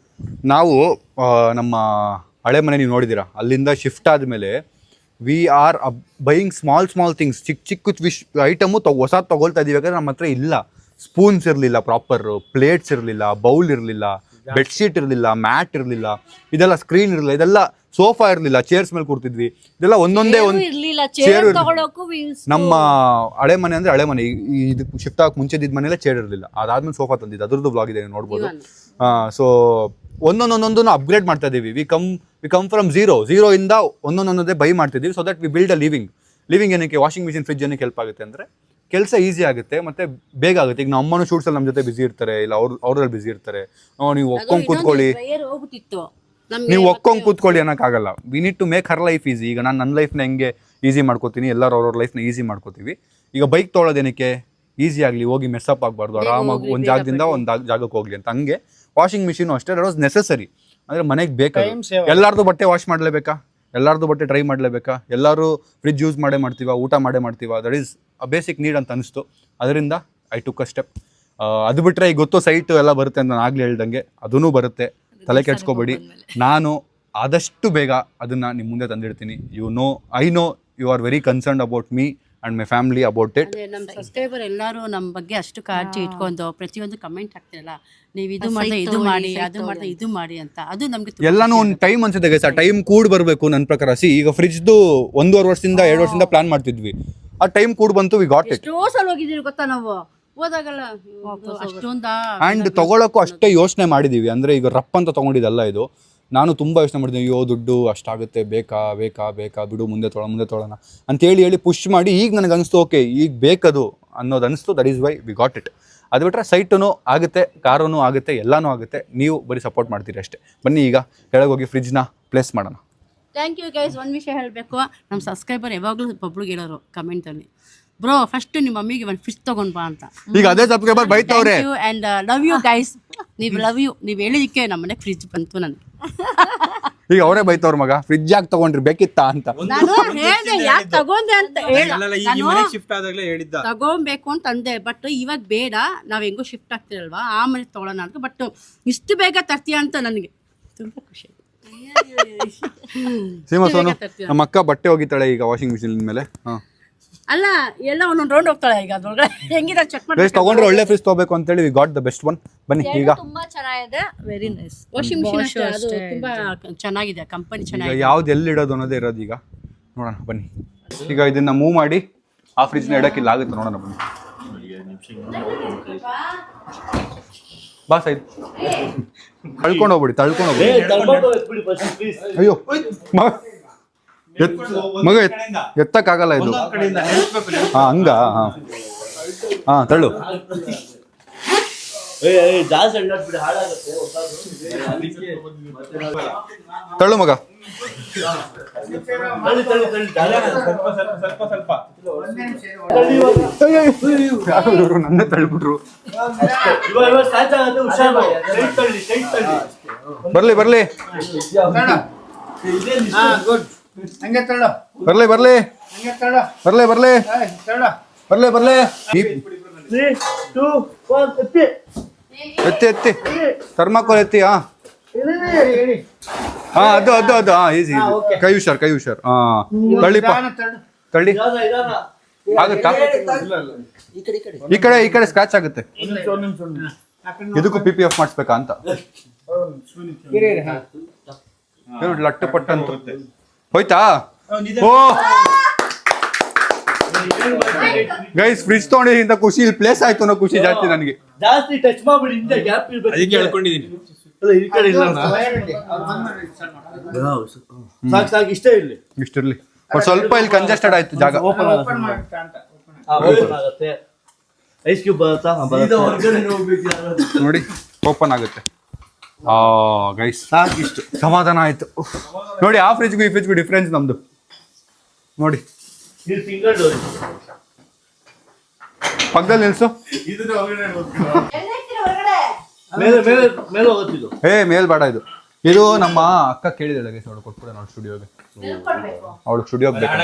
ನಾವು ನಮ್ಮ ಹಳೆ ಮನೆ ನೀವು ನೋಡಿದ್ದೀರಾ, ಅಲ್ಲಿಂದ ಶಿಫ್ಟ್ ಆದಮೇಲೆ we are buying small things, ಚಿಕ್ಕ ಐಟಮು ಹೊಸ ತೊಗೊಳ್ತಾ ಇದ್ದೀವಿ. ಯಾಕಂದರೆ ನಮ್ಮ ಹತ್ರ ಇಲ್ಲ, ಸ್ಪೂನ್ಸ್ ಇರಲಿಲ್ಲ, ಪ್ರಾಪರ್ ಪ್ಲೇಟ್ಸ್ ಇರಲಿಲ್ಲ, ಬೌಲ್ ಇರಲಿಲ್ಲ, ಬೆಡ್ಶೀಟ್ ಇರಲಿಲ್ಲ, ಮ್ಯಾಟ್ ಇರಲಿಲ್ಲ, ಇದೆಲ್ಲ ಸ್ಕ್ರೀನ್ ಇರಲಿಲ್ಲ, ಇದೆಲ್ಲ ಸೋಫಾ ಇರಲಿಲ್ಲ, ಚೇರ್ಸ್ ಮೇಲೆ ಕೂರ್ತಿದ್ವಿ. ಇದೆಲ್ಲ ಒಂದೊಂದೇ ಒಂದು ಚೇರ್. ನಮ್ಮ ಹಳೆ ಮನೆ ಅಂದರೆ ಹಳೆ ಮನೆ, ಇದು ಶಿಫ್ಟ್ ಆಗಕ್ಕೆ ಮುಂಚೆದಿದ್ದ ಮನೆಯಲ್ಲ ಚೇರ್ ಇರಲಿಲ್ಲ. ಅದಾದ್ಮೇಲೆ ಸೋಫಾ ತಂದಿದ್ದು, ಅದ್ರದ್ದು ವ್ಲಾಗ್ ಇದೆ ನೋಡ್ಬೋದು. ಸೊ ಒಂದೊಂದೊಂದೊಂದು ಅಪ್ಗ್ರೇಡ್ ಮಾಡ್ತಾ ಇದ್ದೀವಿ. ವಿ ಕಮ್ ಫ್ರಮ್ ಝೀರೋ ಇಂದ ಒಂದೊಂದೊಂದೇ ಬೈ ಮಾಡ್ತಿದ್ದೀವಿ. So that we build a living ಏನಕ್ಕೆ ವಾಷಿಂಗ್ ಮಿಷಿನ್ ಫ್ರಿಜ್ ಏನಕ್ಕೆ ಹೆಲ್ಪ್ ಆಗುತ್ತೆ ಅಂದರೆ ಕೆಲಸ ಈಸಿ ಆಗುತ್ತೆ ಮತ್ತು ಬೇಗ ಆಗುತ್ತೆ. ಈಗ ನಮ್ಮ ಅಮ್ಮನೂ ಶೂಟ್ಸಲ್ಲಿ ನಮ್ಮ ಜೊತೆ ಬಿಸಿ ಇರ್ತಾರೆ, ಇಲ್ಲ ಅವ್ರಲ್ಲಿ ಬಿಸಿ ಇರ್ತಾರೆ. ನೀವು ಒಕ್ಕೊಂಡ್ ಕೂತ್ಕೊಳ್ಳಿ, ಕೂತ್ಕೊಳ್ಳಿ ಅನ್ನೋಕ್ಕಾಗಲ್ಲ. We need to make her life easy. ಈಗ ನಾನು ನನ್ನ ಲೈಫ್ನ ಹೆಂಗೆ ಈಸಿ ಮಾಡ್ಕೋತೀನಿ, ಎಲ್ಲರೂ ಅವ್ರವ್ರ ಲೈಫ್ನ ಈಸಿ ಮಾಡ್ಕೋತೀವಿ. ಈಗ ಬೈಕ್ ತೊಗೊಳೋದೇನಕ್ಕೆ ಈಸಿ ಆಗಲಿ, ಹೋಗಿ ಮೆಸ್ಸಪ್ ಆಗಬಾರ್ದು, ಆರಾಮಾಗಿ ಒಂದು ಜಾಗದಿಂದ ಒಂದು ಜಾಗಕ್ಕೆ ಹೋಗಲಿ ಅಂತ. ಹಂಗೆ ವಾಷಿಂಗ್ ಮಿಷಿನು ಅಷ್ಟೇ, ದಟ್ ವಾಸ್ ನೆಸೆಸರಿ. ಅಂದರೆ ಮನೆಗೆ ಬೇಕಾಗುತ್ತೆ. ಎಲ್ಲರದು ಬಟ್ಟೆ ವಾಶ್ ಮಾಡಲೇಬೇಕಾ, ಎಲ್ಲರದು ಬಟ್ಟೆ ಡ್ರೈ ಮಾಡಲೇಬೇಕಾ, ಎಲ್ಲರೂ ಫ್ರಿಜ್ ಯೂಸ್ ಮಾಡ್ತೀವ, ಊಟ ಮಾಡ್ತೀವ, that is a basic need ಅಂತ ಅನಿಸ್ತು. ಅದರಿಂದ ಐ ಟುಕ್ ಅ ಸ್ಟೆಪ್. ಅದು ಬಿಟ್ಟರೆ ಈಗ ಗೊತ್ತು ಸೈಟು ಎಲ್ಲ ಬರುತ್ತೆ ಅಂತ ನಾನು ಆಗಲೇ ಹೇಳ್ದಂಗೆ, ಅದೂ ಬರುತ್ತೆ, ತಲೆ ಕೆಡ್ಸ್ಕೊಬೇಡಿ. ನಾನು ಆದಷ್ಟು ಬೇಗ ಅದನ್ನು ನಿಮ್ಮ ಮುಂದೆ ತಂದಿಡ್ತೀನಿ. I know you are very concerned about me and my family about it. ನಮ್ಮ ಸಬ್ಸ್ಕ್ರೈಬರ್ ಎಲ್ಲರೂ ನಮ್ಮ ಬಗ್ಗೆ ಅಷ್ಟು ಕಾಳಜಿ ಇಟ್ಕೊಂಡು ಪ್ರತಿಯೊಂದು ಕಮೆಂಟ್ ಹಾಕ್ತಿರಲ್ಲ, ನೀವು ಇದು ಮಾಡಿದ್ರೆ ಇದು ಮಾಡಿ, ಅದು ಮಾಡಿದ್ರೆ ಇದು ಮಾಡಿ ಅಂತ. ಅದು ನಮಗೆ ಎಲ್ಲಾನು ಒಂದು ಟೈಮ್ ಅನ್ಸುತ್ತೆ ಗೈಸ್, ಆ ಟೈಮ್ ಕೂಡ್ ಬರಬೇಕು. ನನ್ನ ಪ್ರಕಾರ ಈಗ ಫ್ರಿಜ್ದು 1.5 ವರ್ಷದಿಂದ 2 ವರ್ಷದಿಂದ ಪ್ಲಾನ್ ಮಾಡ್ತಿದ್ವಿ, ಆ ಟೈಮ್ ಕೂಡ್ ಬಂತು, ವಿ ಗಾಟ್ ಇಟ್. ಎಷ್ಟೋ ಸಲ ಹೋಗಿದ್ದೀವಿ ಗೊತ್ತಾ, ನಾವು ಹೋದಾಗಲ್ಲ ಅಷ್ಟೊಂದ ಆ್ಯಂಡ್ ತೊಗೊಳಕ್ಕೂ ಅಷ್ಟೇ ಯೋಚನೆ ಮಾಡಿದ್ದೀವಿ. ಅಂದರೆ ಈಗ ರಪ್ ಅಂತ ತೊಗೊಂಡಿದ್ದಲ್ಲ ಇದು. ನಾನು ತುಂಬ ಯೋಚನೆ ಮಾಡಿದ್ದೀನಿ, ಅಯ್ಯೋ ದುಡ್ಡು ಅಷ್ಟಾಗುತ್ತೆ, ಬೇಕಾ ಬಿಡು, ಮುಂದೆ ತೊಗೊಳ್ಳೋಣ ಅಂತೇಳಿ ಪುಷ್ ಮಾಡಿ ಈಗ ನನಗೆ ಅನಿಸ್ತು ಓಕೆ ಈಗ ಬೇಕದು ಅನ್ನೋದು ಅನಿಸ್ತು. That is why we got it. ಅದು ಬಿಟ್ಟರೆ ಸೈಟೂ ಆಗುತ್ತೆ, ಕಾರೂ ಆಗುತ್ತೆ, ಎಲ್ಲನೂ ಆಗುತ್ತೆ. ನೀವು ಬರೀ ಸಪೋರ್ಟ್ ಮಾಡ್ತೀರಿ ಅಷ್ಟೇ. ಬನ್ನಿ ಈಗ ಕೆಳಗೆ ಹೋಗಿ ಫ್ರಿಜ್ನ ಪ್ಲೇಸ್ ಮಾಡೋಣ. Thank you guys. ಒಂದು ವಿಷಯ ಹೇಳಬೇಕು, ನಮ್ಮ ಸಬ್ಸ್ಕ್ರೈಬರ್ ಯಾವಾಗಲೂ ಒಬ್ಳಿಗೆ ಹೇಳೋರು ಕಮೆಂಟಲ್ಲಿ, ಬ್ರೋ ಫಸ್ಟ್ ನಿಮ್ಮ ಮಮ್ಮಿಗೆ ಒಂದು ಫಿಶ್ ತೊಗೊಂಡು ಬಾ ಅಂತ. ಈಗ ಅದೇ ಸಬ್ಸ್ಕ್ರೈಬರ್ ಬೈತವ್ರೆ. And love you guys. ನೀವು ಹೇಳಿದಕ್ಕೆ ನಮ್ಮ ಮನೆಗೆ ಫ್ರಿಜ್ ಬಂತು ನನಗೆ. ಈಗ ಅವರೇ ಬೈತವ್ರ, ಮಗ ಫ್ರಿಜ್ ಯಾಕೆ ತಗೊಂಡ್ರಿ, ಬೇಕಿತ್ತಾ ಅಂತ. ನಾನು ಹೇಳಿದೆ ಯಾಕೆ ತಗೊಂಡೆ ಅಂತ ಶಿಫ್ಟ್ ಆದಾಗಲೇ ಹೇಳಿದ್ದ ತಗೋಬೇಕು ಅಂತ ಅಂದೆ. ಬಟ್ ಇವಾಗ ಬೇಡ, ನಾವು ಹೆಂಗೋ ಶಿಫ್ಟ್ ಆಗ್ತಿರಲ್ವಾ, ಆ ಮನೆ ತೊಗೊಳ್ಳೋಣ ಅಂತ. ಬಟ್ ಇಷ್ಟು ಬೇಗ ತರ್ತೀಯ ಅಂತ ನನಗೆ ತುಂಬ ಖುಷಿ. ಸೀಮಾ ಸೋನು ನಮ್ಮ ಅಕ್ಕ ಬಟ್ಟೆ ಒಗಿತಾಳೆ ಈಗ ವಾಷಿಂಗ್ ಮಿಷಿನ್ ಮೇಲೆ. ಹಾಂ ಅಲ್ಲ ಎಲ್ಲ ಒಂದೊಂದು ರೌಂಡ್ ಹೋಗ್ತಾಳೆ ಈಗ ಅದ್ರೊಳಗಡೆ ಹೆಂಗಿದೆ ಚೆಕ್ ಮಾಡಿ. ಫ್ರಿಜ್ ತಗೊಂಡ್ರೆ ಒಳ್ಳೆ ಫ್ರಿಜ್ ತಗೋಬೇಕು ಅಂತೇಳಿ we got the best one. ಬನ್ನಿ ಈಗ ತುಂಬಾ ಚೆನ್ನಾಗಿದೆ, ವೆರಿ ನೈಸ್. ವಾಷಿಂಗ್ ಮಿಷಿನ್ ಅದು ತುಂಬಾ ಚೆನ್ನಾಗಿದೆ, ಕಂಪನಿ ಈಗ ಚೆನ್ನಾಗಿದೆ. ಯಾವ್ದು ಎಲ್ಲಿ ಇಡೋದು ಅನ್ನೋದೇ ಇರೋದು ಈಗ ನೋಡೋಣ ಬನ್ನಿ. ಈಗ ಇದನ್ನ ಮೂವ್ ಮಾಡಿ ಆ ಫ್ರಿಜ್ನ ಇಡಕ್ಕೆ ಇಲ್ಲ ಆಗುತ್ತೆ ನೋಡೋಣ ಬನ್ನಿ. ಬಾ ಸೈಡ್ ತಳ್ಕೊಂಡು ಹೋಗ್ಬಿಡಿ ಅಯ್ಯೋ ಮಗ ಎತ್ತಕ್ಕಾಗಲ್ಲ ಇದು. ಹಾ ಹಂಗ ಹಾ ತಳ್ಳು. ತಳ್ಳು ಮಗ. ನನ್ನ ತಳ್ಬಿಟ್ರು. ಬರ್ಲಿ ಬರ್ಲಿ ಬರ್ಲಿ ಬರ್ಲಿ ಬರ್ಲಿ ಬರ್ಲಿ ಬರ್ಲಿ ಬರ್ಲಿ. ಎತ್ತಿ ಎತ್ತಿ ಥರ್ಮಾಕೋಲ್ ಎತ್ತಿ. ಹಾ ಅದು ಅದು ಅದು ಹಾ ಈಸಿ ಕೈ ಹುಷಾರ್ ಕೈ ಹುಷಾರ್. ಹಾ ತಳ್ಳಿಪ್ಪ ತಳ್ಳಿ. ಆಗುತ್ತಾ? ಈ ಕಡೆ ಸ್ಕ್ರಾಚ್ ಆಗುತ್ತೆ. ಇದಕ್ಕೂ PPF ಮಾಡಿಸ್ಬೇಕಾ ಅಂತ ಲಟ್ಟು ಪಟ್ಟ ಅಂತ ಹೋಯ್ತಾ? ಓ ಗೈಸ್ ಫ್ರಿಜ್ ತಗೊಂಡಿದ್ದ ಖುಷಿ ಇಲ್ಲಿ ಪ್ಲೇಸ್ ಆಯ್ತು ಅನ್ನೋ ಖುಷಿ ಜಾಸ್ತಿ ನನಗೆ. ಜಾಸ್ತಿ ಟಚ್ ಮಾಡ್ಬಿಡಿ, ಹಿಂದೆ ಗ್ಯಾಪ್ ಇರ್ಬೇಕು. ಅದಕ್ಕೆ ಹೇಳ್ಕೊಂಡಿದ್ದೀನಿ. ಈ ಕಡೆ ಇಲ್ಲ ಸಾಕು ಇಷ್ಟೇ ಇರ್ಲಿ. ಇಷ್ಟಿರ್ಲಿ ಬಟ್ ಸ್ವಲ್ಪ ಇಲ್ಲಿ ಕಂಜೆಸ್ಟೆಡ್ ಆಯ್ತು ಜಾಗ. ಓಪನ್ ಆಗುತ್ತೆ. ಐಸ್ ಕ್ಯೂಬ್ ಬರುತ್ತಾ? ನೋಡಿ ಓಪನ್ ಆಗುತ್ತೆ. ಗೈಸ್ ಸಾಕಿಷ್ಟು ಸಮಾಧಾನ ಆಯ್ತು. ನೋಡಿ ಆ ಫ್ರಿಜ್ಗೂ ಈ ಫ್ರಿಜ್ಗೂ ಡಿಫ್ರೆನ್ಸ್ ನಮ್ದು ನೋಡಿ. ಇದು ಸಿಂಗಲ್ ಡೋರ್. ಪಕ್ಕದಲ್ಲಿ ನಿಲ್ಸು. ಮೇಲೆ ಮೇಲೆ ಮೇಲೆ ಹೋಗುತ್ತಿದ್ದು. ಮೇಲ್ ಬೇಡ ಇದು. ಇದು ನಮ್ಮ ಅಕ್ಕ ಕೇಳಿದಾಳೆ ಗೈಸ್, ಅವಳು ಕೊಟ್ಬಿಡ ನಾವು ಸ್ಟುಡಿಯೋಗೆ. ಅವಳು ಸ್ಟುಡಿಯೋಗೆ ಬೇಕು.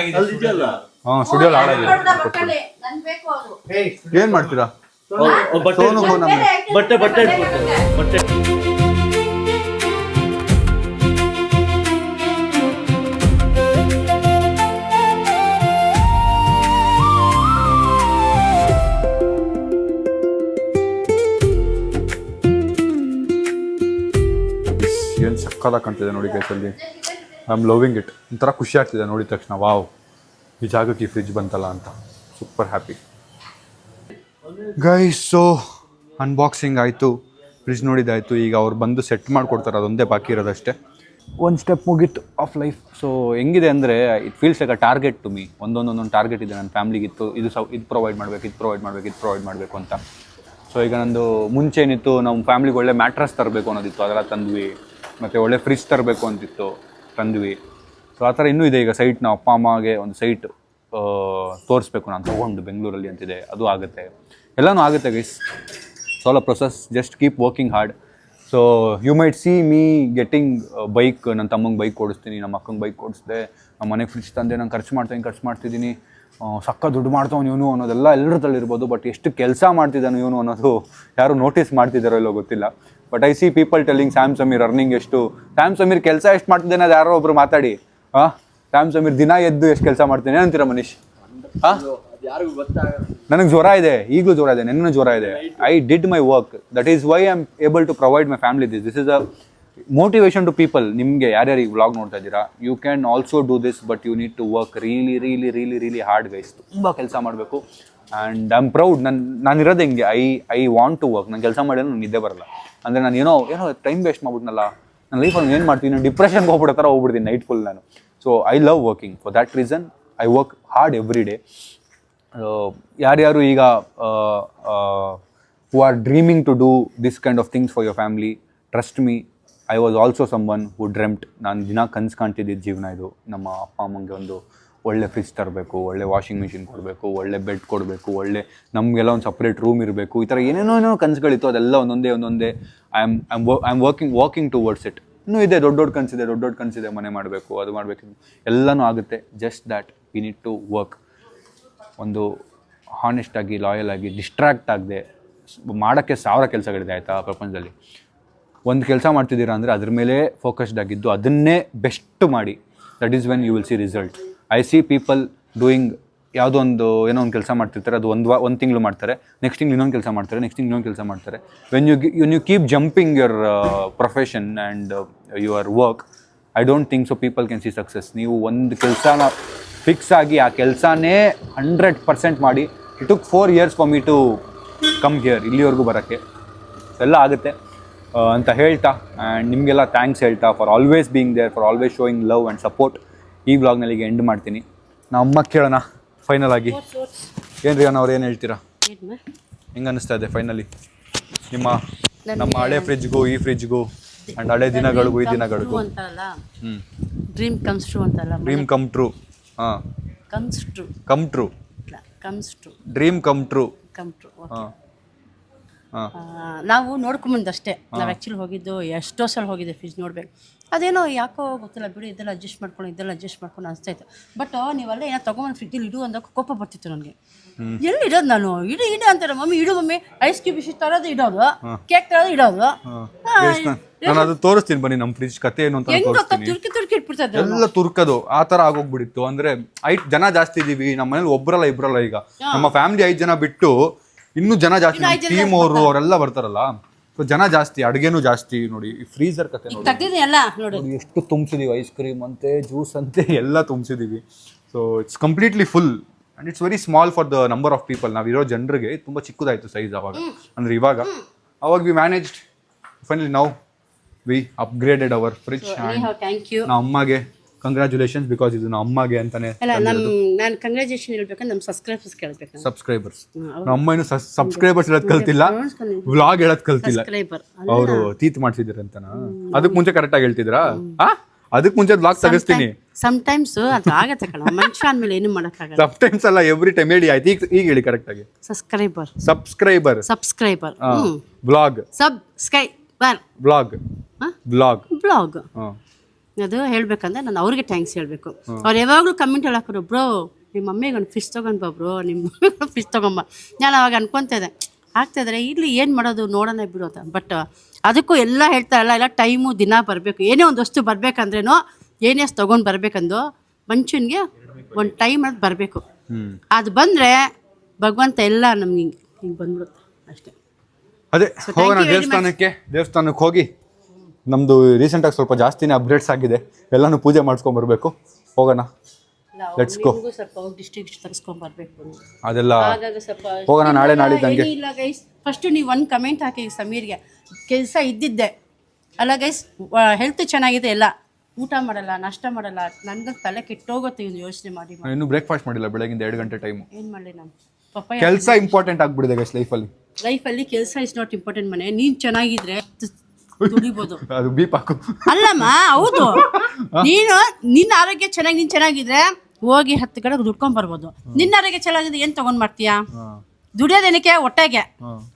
ಹಾ ಸ್ಟುಡಿಯೋಲಿ ಹಾಳಾಗಿದೆ. ಏನ್ ಮಾಡ್ತೀರಾ? ಸೋನು ಬಟ್ಟೆ ಬಟ್ಟೆ ಬಟ್ಟೆ. ಏನು ಸಕ್ಕತ್ತಾಗಿ ಕಾಣ್ತಿದೆ ನೋಡಿ ಗೈಸಲ್ಲಿ. I am loving it. ಒಂಥರ ಖುಷಿ ಆಗ್ತಿದೆ ನೋಡಿದ ತಕ್ಷಣ, ವಾವ್ ಈ ಜಾಗಕ್ಕೆ ಈ ಫ್ರಿಜ್ ಬಂತಲ್ಲ ಅಂತ. Super happy guys. So unboxing ಆಯಿತು, ಫ್ರಿಜ್ ನೋಡಿದ್ದಾಯಿತು. ಈಗ ಅವ್ರು ಬಂದು ಸೆಟ್ ಮಾಡಿಕೊಡ್ತಾರೆ, ಅದೊಂದೇ ಬಾಕಿ ಇರೋದಷ್ಟೇ. ಒಂದು ಸ್ಟೆಪ್ ಮುಗೀತು ಆಫ್ ಲೈಫ್. ಸೊ ಹೆಂಗಿದೆ ಅಂದರೆ it feels like a target to me. ಒಂದೊಂದೊಂದೊಂದು ಟಾರ್ಗೆಟ್ ಇದೆ ನನ್ನ ಫ್ಯಾಮ್ಲಿಗಿತ್ತು. ಇದು ಪ್ರೊವೈಡ್ ಮಾಡಬೇಕು, ಇದು ಪ್ರೊವೈಡ್ ಮಾಡಬೇಕು, ಇದು ಪ್ರೊವೈಡ್ ಮಾಡಬೇಕು ಅಂತ. ಸೊ ಈಗ ನಂದು ಮುಂಚೆ ಏನಿತ್ತು, ನಮ್ಮ ಫ್ಯಾಮ್ಲಿಗೆ ಒಳ್ಳೆ ಮ್ಯಾಟ್ರಸ್ ತರಬೇಕು ಅನ್ನೋದಿತ್ತು, ಅದೆಲ್ಲ ತಂದ್ವಿ. ಮತ್ತು ಒಳ್ಳೆ ಫ್ರಿಜ್ ತರಬೇಕು ಅಂತಿತ್ತು, ತಂದ್ವಿ. ಸೊ ಆ ಥರ ಇನ್ನೂ ಇದೆ. ಈಗ ಸೈಟ್ ನಾವು ಅಪ್ಪ ಅಮ್ಮಗೆ ಒಂದು ಸೈಟ್ ತೋರಿಸ್ಬೇಕು, ನಾನು ತೊಗೊಂಡು ಬೆಂಗಳೂರಲ್ಲಿ ಅಂತಿದೆ, ಅದು ಆಗುತ್ತೆ. ಎಲ್ಲನೂ ಆಗುತ್ತೆ ಗೈಸ್. ಸಾಲ್ a process, just keep working hard. So you might see me getting bike. ನನ್ನ ತಮ್ಮಂಗೆ ಬೈಕ್ ಕೊಡಿಸ್ತೀನಿ, ನಮ್ಮ ಅಕ್ಕಂಗೆ ಬೈಕ್ ಕೊಡಿಸ್ದೆ, ನಮ್ಮ ಮನೆಗೆ ಫ್ರಿಜ್ ತಂದೆ, ನಾನು ಖರ್ಚು ಮಾಡ್ತಿದ್ದೀನಿ, ಸಕ್ಕ ದುಡ್ಡು ಮಾಡ್ತಾವನು ಇವನು ಅನ್ನೋದೆಲ್ಲ ಎಲ್ಲರ ತಲ್ಲಿರ್ಬೋದು. ಬಟ್ ಎಷ್ಟು ಕೆಲಸ ಮಾಡ್ತಿದ್ದಾನು ಇವನು ಅನ್ನೋದು ಯಾರು ನೋಟಿಸ್ ಮಾಡ್ತಿದ್ದಾರೋ ಇಲ್ಲೋ ಗೊತ್ತಿಲ್ಲ. But I see people telling Sam Sameer earning ಎಷ್ಟು, ಸ್ಯಾಮ್ ಸಮೀರ್ ಕೆಲಸ ಎಷ್ಟು ಮಾಡ್ತಿದ್ದಾನೆ ಅದು ಯಾರೋ ಒಬ್ರು ಮಾತಾಡಿ. ಸ್ಯಾಮ್ ಸಮೀರ್ ದಿನ ಎದ್ದು ಎಷ್ಟು ಕೆಲಸ ಮಾಡ್ತೀನಿ ಅಂತೀರಾ ಮನೀಶ್? ನನಗೆ ಜ್ವರ ಇದೆ, ಈಗಲೂ ಜ್ವರ ಇದೆ, ನೆನ್ನೆ ಜ್ವರ ಇದೆ. I did my work, that is why I am able to provide my family this is a motivation to people. ನಿಮಗೆ ಯಾರ್ಯಾರಿಗೆ ವ್ಲಾಗ್ ನೋಡ್ತಾ ಇದ್ದೀರಾ, you can also do this, but you need to work really hard guys. ತುಂಬ ಕೆಲಸ ಮಾಡಬೇಕು. And I am proud. ನಾನು ಇರೋದು ಹಿಂಗೆ, ಐ ವಾಂಟ್ ಟು ವರ್ಕ್. ನಾನು ಕೆಲಸ ಮಾಡಿದ್ರೆ ನನಗೆ ನಿದ್ದೆ ಬರಲ್ಲ. ಅಂದರೆ ನಾನು ಏನೋ ಟೈಮ್ ವೇಸ್ಟ್ ಮಾಡ್ಬಿಟ್ನಲ್ಲ, ನನ್ನ ಲೈಫಲ್ಲಿ ಏನು ಮಾಡ್ತೀನಿ, ನಾನು ಡಿಪ್ರೆಷನ್ಗೆ ಹೋಗ್ಬಿಡೋ ಥರ ಹೋಗ್ಬಿಡ್ತೀನಿ ನೈಟ್ ಫುಲ್ ನಾನು. So I love working. For that reason I work hard every day. ಯಾರ್ಯಾರು ಈಗ who are dreaming to do this kind of things for your family, trust me, I was also someone who dreamt. ನಾನು ದಿನ ಕನ್ಸು ಕಾಣ್ತಿದ್ದಿದ್ದು ಜೀವನ ಇದು. ನಮ್ಮ ಅಪ್ಪ ಅಮ್ಮಂಗೆ ಒಂದು ಒಳ್ಳೆ ಫ್ರಿಜ್ ತರಬೇಕು, ಒಳ್ಳೆ ವಾಷಿಂಗ್ ಮಿಷಿನ್ ಕೊಡಬೇಕು, ಒಳ್ಳೆ ಬೆಡ್ ಕೊಡಬೇಕು, ಒಳ್ಳೆ ನಮಗೆಲ್ಲ ಒಂದು ಸಪ್ರೇಟ್ ರೂಮ್ ಇರಬೇಕು. ಈ ಥರ ಏನೇನೋ ಕನಸುಗಳಿತ್ತು, ಅದೆಲ್ಲ ಒಂದೊಂದೇ I am walking towards it. ಇನ್ನೂ ಇದೆ, ದೊಡ್ಡ ಕನಸಿದೆ, ಮನೆ ಮಾಡಬೇಕು, ಅದು ಮಾಡಬೇಕು, ಎಲ್ಲನೂ ಆಗುತ್ತೆ. Just that we need to work. ಒಂದು ಹಾನೆಸ್ಟಾಗಿ, ಲಾಯಲ್ ಆಗಿ, ಡಿಸ್ಟ್ರಾಕ್ಟ್ ಆಗದೆ ಮಾಡೋಕ್ಕೆ 1000 ಕೆಲಸಗಳಿದೆ ಆಯಿತಾ ಪ್ರಪಂಚದಲ್ಲಿ. ಒಂದು ಕೆಲಸ ಮಾಡ್ತಿದ್ದೀರಾ ಅಂದರೆ ಅದ್ರ ಮೇಲೆ ಫೋಕಸ್ಡ್ ಆಗಿದ್ದು ಅದನ್ನೇ ಬೆಸ್ಟ್ ಮಾಡಿ. That is when you will see result. I see people doing ಯಾವುದೋ ಏನೋ ಒಂದು ಕೆಲಸ ಮಾಡ್ತಿರ್ತಾರೆ, ಅದು ಒಂದು ತಿಂಗಳು ಮಾಡ್ತಾರೆ, ನೆಕ್ಸ್ಟ್ ತಿಂಗಳು ಇನ್ನೊಂದು ಕೆಲಸ ಮಾಡ್ತಾರೆ, ನೆಕ್ಸ್ಟ್ ತಿಂಗಳು ಇನ್ನೊಂದು ಕೆಲಸ ಮಾಡ್ತಾರೆ. When you keep jumping your profession and your work, I don't think so people can see success. ನೀವು ಒಂದು ಕೆಲಸನ ಫಿಕ್ಸ್ ಆಗಿ ಆ ಕೆಲಸನೇ 100% ಮಾಡಿ. It took 4 years for me to come here, ಇಲ್ಲಿವರೆಗೂ ಬರೋಕ್ಕೆ. ಎಲ್ಲ ಆಗುತ್ತೆ ಅಂತ ಹೇಳ್ತಾ, ಆ್ಯಂಡ್ ನಿಮಗೆಲ್ಲ ಥ್ಯಾಂಕ್ಸ್ ಹೇಳ್ತಾ for always being there, for always showing love and support. ಈ ವ್ಲಾಗ್ನಲ್ಲಿಗೆ ಎಂಡ್ ಮಾಡ್ತೀನಿ. ನಾ ಅಮ್ಮ ಕೇಳೋಣ ಫೈನಲ್ ಆಗಿ. ಏನು ರೀ ಅವ್ರು ಏನು ಹೇಳ್ತೀರಾ? ಹೆಂಗೆ ಅನ್ನಿಸ್ತಾ ಇದೆ ಫೈನಲಿ ನಮ್ಮ ಹಳೆ ಫ್ರಿಜ್ಗೂ ಈ ಫ್ರಿಜ್ಗೂ ಆ್ಯಂಡ್ ಹಳೆ ದಿನಗಳಿಗೂ ಈ ದಿನಗಳಿಗೂ? ಅಂತಲ್ಲ, ಡ್ರೀಮ್ ಕಮ್ಸ್ ಟ್ರೂ ಅಂತಲ್ಲ, ಡ್ರೀಮ್ ಕಮ್ ಟ್ರೂ. ಹಾಂ, comes true, come true, comes true, dream come true. Come true. ಹಾಂ, ನಾವು ನೋಡ್ಕೊಂಬಂದಷ್ಟೇ. ನಾವು ಆ್ಯಕ್ಚುಲಿ ಹೋಗಿದ್ದು ಎಷ್ಟೋ ಸಲ ಹೋಗಿದ್ದೆ ಫ್ರಿಜ್ ನೋಡ್ಬೇಕು. ಅದೇನೋ ಯಾಕೋ ಗೊತ್ತಿಲ್ಲ ಬಿಡು, ಇದೆಲ್ಲ ಅಡ್ಜಸ್ಟ್ ಮಾಡ್ಕೊಂಡು ಅನಿಸ್ತಾಯಿತ್ತು. ಬಟ್ ನೀವೆಲ್ಲ ಏನೋ ತೊಗೊಂಬಂದು ಫ್ರಿಜ್ಜಲ್ಲಿ ಇಡು ಅಂದಾಗ ಕೋಪ ಬರ್ತಿತ್ತು ನನಗೆ. ಎಲ್ಲಿ ಇಡೋದು ನಾನು? ಇಡು ಅಂತಾರೆ ಮಮ್ಮಿ, ಇಡು ಮಮ್ಮಿ. ಐಸ್ ಕ್ಯೂಬ್ ಇಷ್ಟು ತರೋದು ಇಡೋದು, ಕೇಕ್ ತರೋದು ಇಡೋದು. ನಾನು ಅದು ತೋರಿಸ್ತೀನಿ ಬನ್ನಿ, ನಮ್ಮ ಫ್ರಿಜ್ ಕತೆ ಏನು ಅಂತ ತೋರಿಸ್ತೀನಿ. ತುರ್ಕಿ ಇಟ್ಬಿಡ್ತದೆ ಎಲ್ಲ ತುರ್ಕದು ಆ ಥರ ಆಗೋಗ್ಬಿಟ್ಟಿತ್ತು. ಅಂದರೆ ಜನ ಜಾಸ್ತಿ ಇದೀವಿ ನಮ್ಮ ಮನೇಲಿ, ಒಬ್ಬರಲ್ಲ ಇಬ್ಬರಲ್ಲ. ಈಗ ನಮ್ಮ ಫ್ಯಾಮಿಲಿ 5 ಜನ ಬಿಟ್ಟು ಇನ್ನೂ ಜನ ಜಾಸ್ತಿ, ಟೀಮ್ ಅವರೆಲ್ಲ ಬರ್ತಾರಲ್ಲ, ಸೊ ಜನ ಜಾಸ್ತಿ, ಅಡುಗೆನೂ ಜಾಸ್ತಿ. ನೋಡಿ ಈ ಫ್ರೀಸರ್ ಕತೆ ನೋಡಿ, ಎಲ್ಲ ನೋಡಿ ಎಷ್ಟು ತುಂಬಿಸಿದೀವಿ. ಐಸ್ ಕ್ರೀಮ್ ಅಂತೆ, ಜ್ಯೂಸ್ ಅಂತೆ ಎಲ್ಲ ತುಂಬಿಸಿದೀವಿ. So it's completely full and it's very small for the number of people. ನಾವಿರೋ ಜನರಿಗೆ ತುಂಬ ಚಿಕ್ಕದಾಯಿತು ಸೈಜ್ ಅವಾಗ. ಅಂದರೆ ಅವಾಗ we managed. Finally now we upgraded our fridge. Thank you. ನಮ್ಮ ಅಮ್ಮಗೆ ಕಂಗ್ರ್ಯಾಚುಲೇಷನ್ಸ್, ಬಿಕಾಸ್ ಇದು ನಮ್ಮ ಅಮ್ಮಗೆ ಅಂತಾನೆ. ನಾನು ಕಂಗ್ರ್ಯಾಚುಲೇಷನ್ ಹೇಳ್ಬೇಕಂದ್ರೆ ನಮ್ಮ ಸಬ್ಸ್ಕ್ರೈಬರ್ಸ್ ಕೇಳಬೇಕು. ಸಬ್ಸ್ಕ್ರೈಬರ್ಸ್, ನಮ್ಮ ಅಮ್ಮ ಏನು ಸಬ್ಸ್ಕ್ರೈಬರ್ಸ್ ಹೇಳೋದು ಕಲ್ತಿಲ್ಲ, ವ್ಲಾಗ್ ಹೇಳೋದು ಕಲ್ತಿಲ್ಲ. ಅವರು ತೀತ್ ಮಾಡ್ತಿದ್ದೀರ ಅಂತನಾ? ಅದಕ್ಕೆ ಮುಂಚೆ ಕರೆಕ್ಟಾಗಿ ಹೇಳ್ತಿದ್ರಾ? ಅದಕ್ಕೆ ಮುಂಚೆ ವ್ಲಾಗ್ ತೆಗಿಸ್ತೀನಿ. ಸಮಟೈಮ್ಸ್ ಅದು ಆಗತ್ತೆ ಕಣ, ಮನುಷ್ಯ ಅಂದಮೇಲೆ ಏನು ಮಾಡೋಕ್ಕಾಗಲ್ಲ. ಸಮಟೈಮ್ಸ್ ಅಲ್ಲ, ಎವ್ರಿ ಟೈಮ್ ಹೇಳಿ. ಆಯ್ತು, ಈಗ ಹೇಳಿ ಕರೆಕ್ಟಾಗಿ. Subscriber vlog, subscriber vlog. ಅದು ಹೇಳ್ಬೇಕಂದ್ರೆ ನಾನು ಅವ್ರಿಗೆ ಥ್ಯಾಂಕ್ಸ್ ಹೇಳಬೇಕು. ಅವ್ರು ಯಾವಾಗಲೂ ಕಮೆಂಟ್ ಹೇಳಾಕರು, ಬ್ರೋ ನಿಮ್ಮ ಮಮ್ಮಿಗೆ ಒಂದು ಫಿಶ್ ತೊಗೊಂಡ್ಬಾ ಬ್ರೋ, ನಿಮ್ಮ ಫಿಶ್ ತೊಗೊಂಬ. ನಾನು ಅವಾಗ ಅನ್ಕೊತಾ ಇದ್ದೆ, ಆಗ್ತಾಯಿದ್ರೆ ಇಲ್ಲಿ ಏನು ಮಾಡೋದು ನೋಡೋಣ ಬಿಡು ಅಂತ. ಬಟ್ ಅದಕ್ಕೂ ಎಲ್ಲ ಹೇಳ್ತಾರಲ್ಲ, ಎಲ್ಲ ಟೈಮು ದಿನ ಬರಬೇಕು. ಏನೇ ಒಂದು ವಸ್ತು ಬರಬೇಕಂದ್ರೇನೋ, ಏನೇ ತೊಗೊಂಡು ಬರಬೇಕಂದು ಮನುಷ್ಯನಿಗೆ ಒಂದು ಟೈಮ್ ಅದು ಬರಬೇಕು. ಅದು ಬಂದರೆ ಭಗವಂತ ಎಲ್ಲ ನಮ್ಗೆ ಹಿಂಗೆ ಬಂದ್ಬಿಡುತ್ತೆ ಅಷ್ಟೇ. ಅದೇ ಹೋಗೋಣ ದೇವಸ್ಥಾನಕ್ಕೆ ಹೋಗಿ. ನಮ್ಮದು ರೀಸೆಂಟಾಗಿ ಸ್ವಲ್ಪ ಜಾಸ್ತಿನೇ ಅಪ್ಗ್ರೇಡ್ಸ್ ಆಗಿದೆ. ಎಲ್ಲನೂ ಪೂಜೆ ಮಾಡಿಸ್ಕೊಂಬರ್ಬೇಕು. ಹೋಗೋಣ, ಲೆಟ್ಸ್ ಗೋ. ಅದೆಲ್ಲ ಹೋಗೋಣ ನಾಳೆ ನಾಳಿದ್ದಂಗೆ. ಇಲ್ಲ ಗೈಸ್, ಫಸ್ಟು ನೀವು ಒಂದು ಕಮೆಂಟ್ ಹಾಕಿ ಸಮೀರ್ಗೆ. ಕೆಲಸ ಇದ್ದಿದ್ದೆ ಅಲ್ಲ ಗೈಸ್, ಹೆಲ್ತ್ ಚೆನ್ನಾಗಿದೆ, ಎಲ್ಲ ಊಟ ಮಾಡಲ್ಲ, ನಾಷ್ಟ ಮಾಡಲ್ಲ. ನನಗೆ ತಲೆ ಕೆಟ್ಟೋಗುತ್ತೆ ಯೋಚನೆ ಮಾಡಿ. ಇನ್ನೂ ಬ್ರೇಕ್ಫಾಸ್ಟ್ ಮಾಡಿಲ್ಲ ಬೆಳಗಿಂದ 2 ಗಂಟೆ ಟೈಮು. ಏನು ಮಾಡಲಿ ನಾನು? ಪಾಪ ಕೆಲಸ ಇಂಪಾರ್ಟೆಂಟ್ ಆಗ್ಬಿಟ್ಟಿದೆ ಗೈಸ್ ಲೈಫಲ್ಲಿ. ಕೆಲಸ ಇಸ್ ನಾಟ್ ಇಂಪಾರ್ಟೆಂಟ್. ಮನೆ ನೀನು ಚೆನ್ನಾಗಿದ್ರೆ ದುಡಿಬೋದು. ಅದು ಬೀಪ್ ಹಾಕು. ಅಲ್ಲಮ್ಮ, ಹೌದು. ನಿನ್ನ ಆರೋಗ್ಯ ಚೆನ್ನಾಗಿ, ನೀನು ಚೆನ್ನಾಗಿದ್ರೆ ಹೋಗಿ 10 ಕಡೆ ದುಡ್ಕೊಂಡ್ ಬರ್ಬೋದು. ನಿನ್ನ ಆರೋಗ್ಯ ಚೆನ್ನಾಗಿದೆ, ಏನು ತಗೊಂಡ್ ಮಾಡ್ತೀಯಾ? ದುಡಿಯೋದೇನಕ್ಕೆ? ಹೊಟ್ಟೆಗೆ.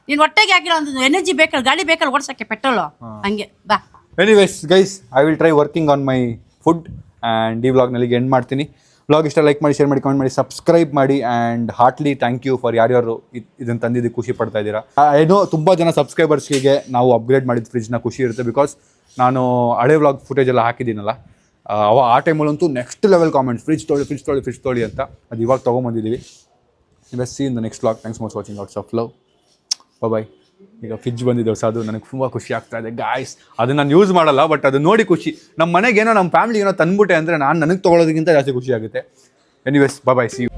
ನೀನು ಹೊಟ್ಟೆಗೆ ಹಾಕಿಲ್ಲ ಒಂದು ಎನರ್ಜಿ ಬೇಕಲ್ಲ, ಗಾಡಿ ಬೇಕಲ್ಲ ಓಡಿಸೋಕ್ಕೆ, ಪೆಟ್ರೋಲು. ಹಂಗೆ ಬಾ. Anyways guys, I will try working on my food and ಈ ವ್ಲಾಗ್ನಲ್ಲಿಗೆ ಎಂಡ್ ಮಾಡ್ತೀನಿ. ವ್ಲಾಗ್ ಇಷ್ಟ ಲೈಕ್ ಮಾಡಿ, ಶೇರ್ ಮಾಡಿ, ಕಮೆಂಟ್ ಮಾಡಿ, ಸಬ್ಸ್ಕ್ರೈಬ್ ಮಾಡಿ. And heartly thank you for ಯಾರ್ಯಾರು ಇದನ್ನು ತಂದಿದ್ದು ಖುಷಿ ಪಡ್ತಾ ಇದ್ದೀರಾ. ಏನೋ ತುಂಬ ಜನ ಸಬ್ಸ್ಕ್ರೈಬರ್ಸ್ಗೆ ನಾವು ಅಪ್ಗ್ರೇಡ್ ಮಾಡಿದ ಫ್ರಿಜ್ನ ಖುಷಿ ಇರುತ್ತೆ. ಬಿಕಾಸ್ ನಾನು ಹಳೆ ವ್ಲಾಗ್ ಫುಟೇಜ್ ಎಲ್ಲ ಹಾಕಿದ್ದೀನಲ್ಲ, ಆ ಟೈಮಲ್ಲಂತೂ ನೆಕ್ಸ್ಟ್ ಲೆವೆಲ್ ಕಾಮೆಂಟ್ಸ್, ಫ್ರಿಜ್ ತೊಳಿ ಅಂತ. ಅದು ಇವಾಗ ತೊಗೊಂಬಂದಿದ್ದೀವಿ. Let's see in the next vlog. Thanks for watching. Lots of love. Bye. ಈಗ ಫ್ರಿಜ್ ಬಂದಿದೆ ಹೊಸದು, ನನಗೆ ತುಂಬ ಖುಷಿ ಆಗ್ತಾ ಇದೆ ಗಾಯ್ಸ್. ಅದನ್ನು ನಾನು ಯೂಸ್ ಮಾಡಲ್ಲ, ಬಟ್ ಅದು ನೋಡಿ ಖುಷಿ. ನಮ್ಮ ಮನೆಗೇನೋ, ನಮ್ಮ ಫ್ಯಾಮಿಲಿ ಏನೋ ತಂದ್ಬಿಟ್ಟೆ ಅಂದರೆ ನನಗೆ ತೊಗೊಳೋದಕ್ಕಿಂತ ಜಾಸ್ತಿ ಖುಷಿ ಆಗುತ್ತೆ. Anyways bye, see you.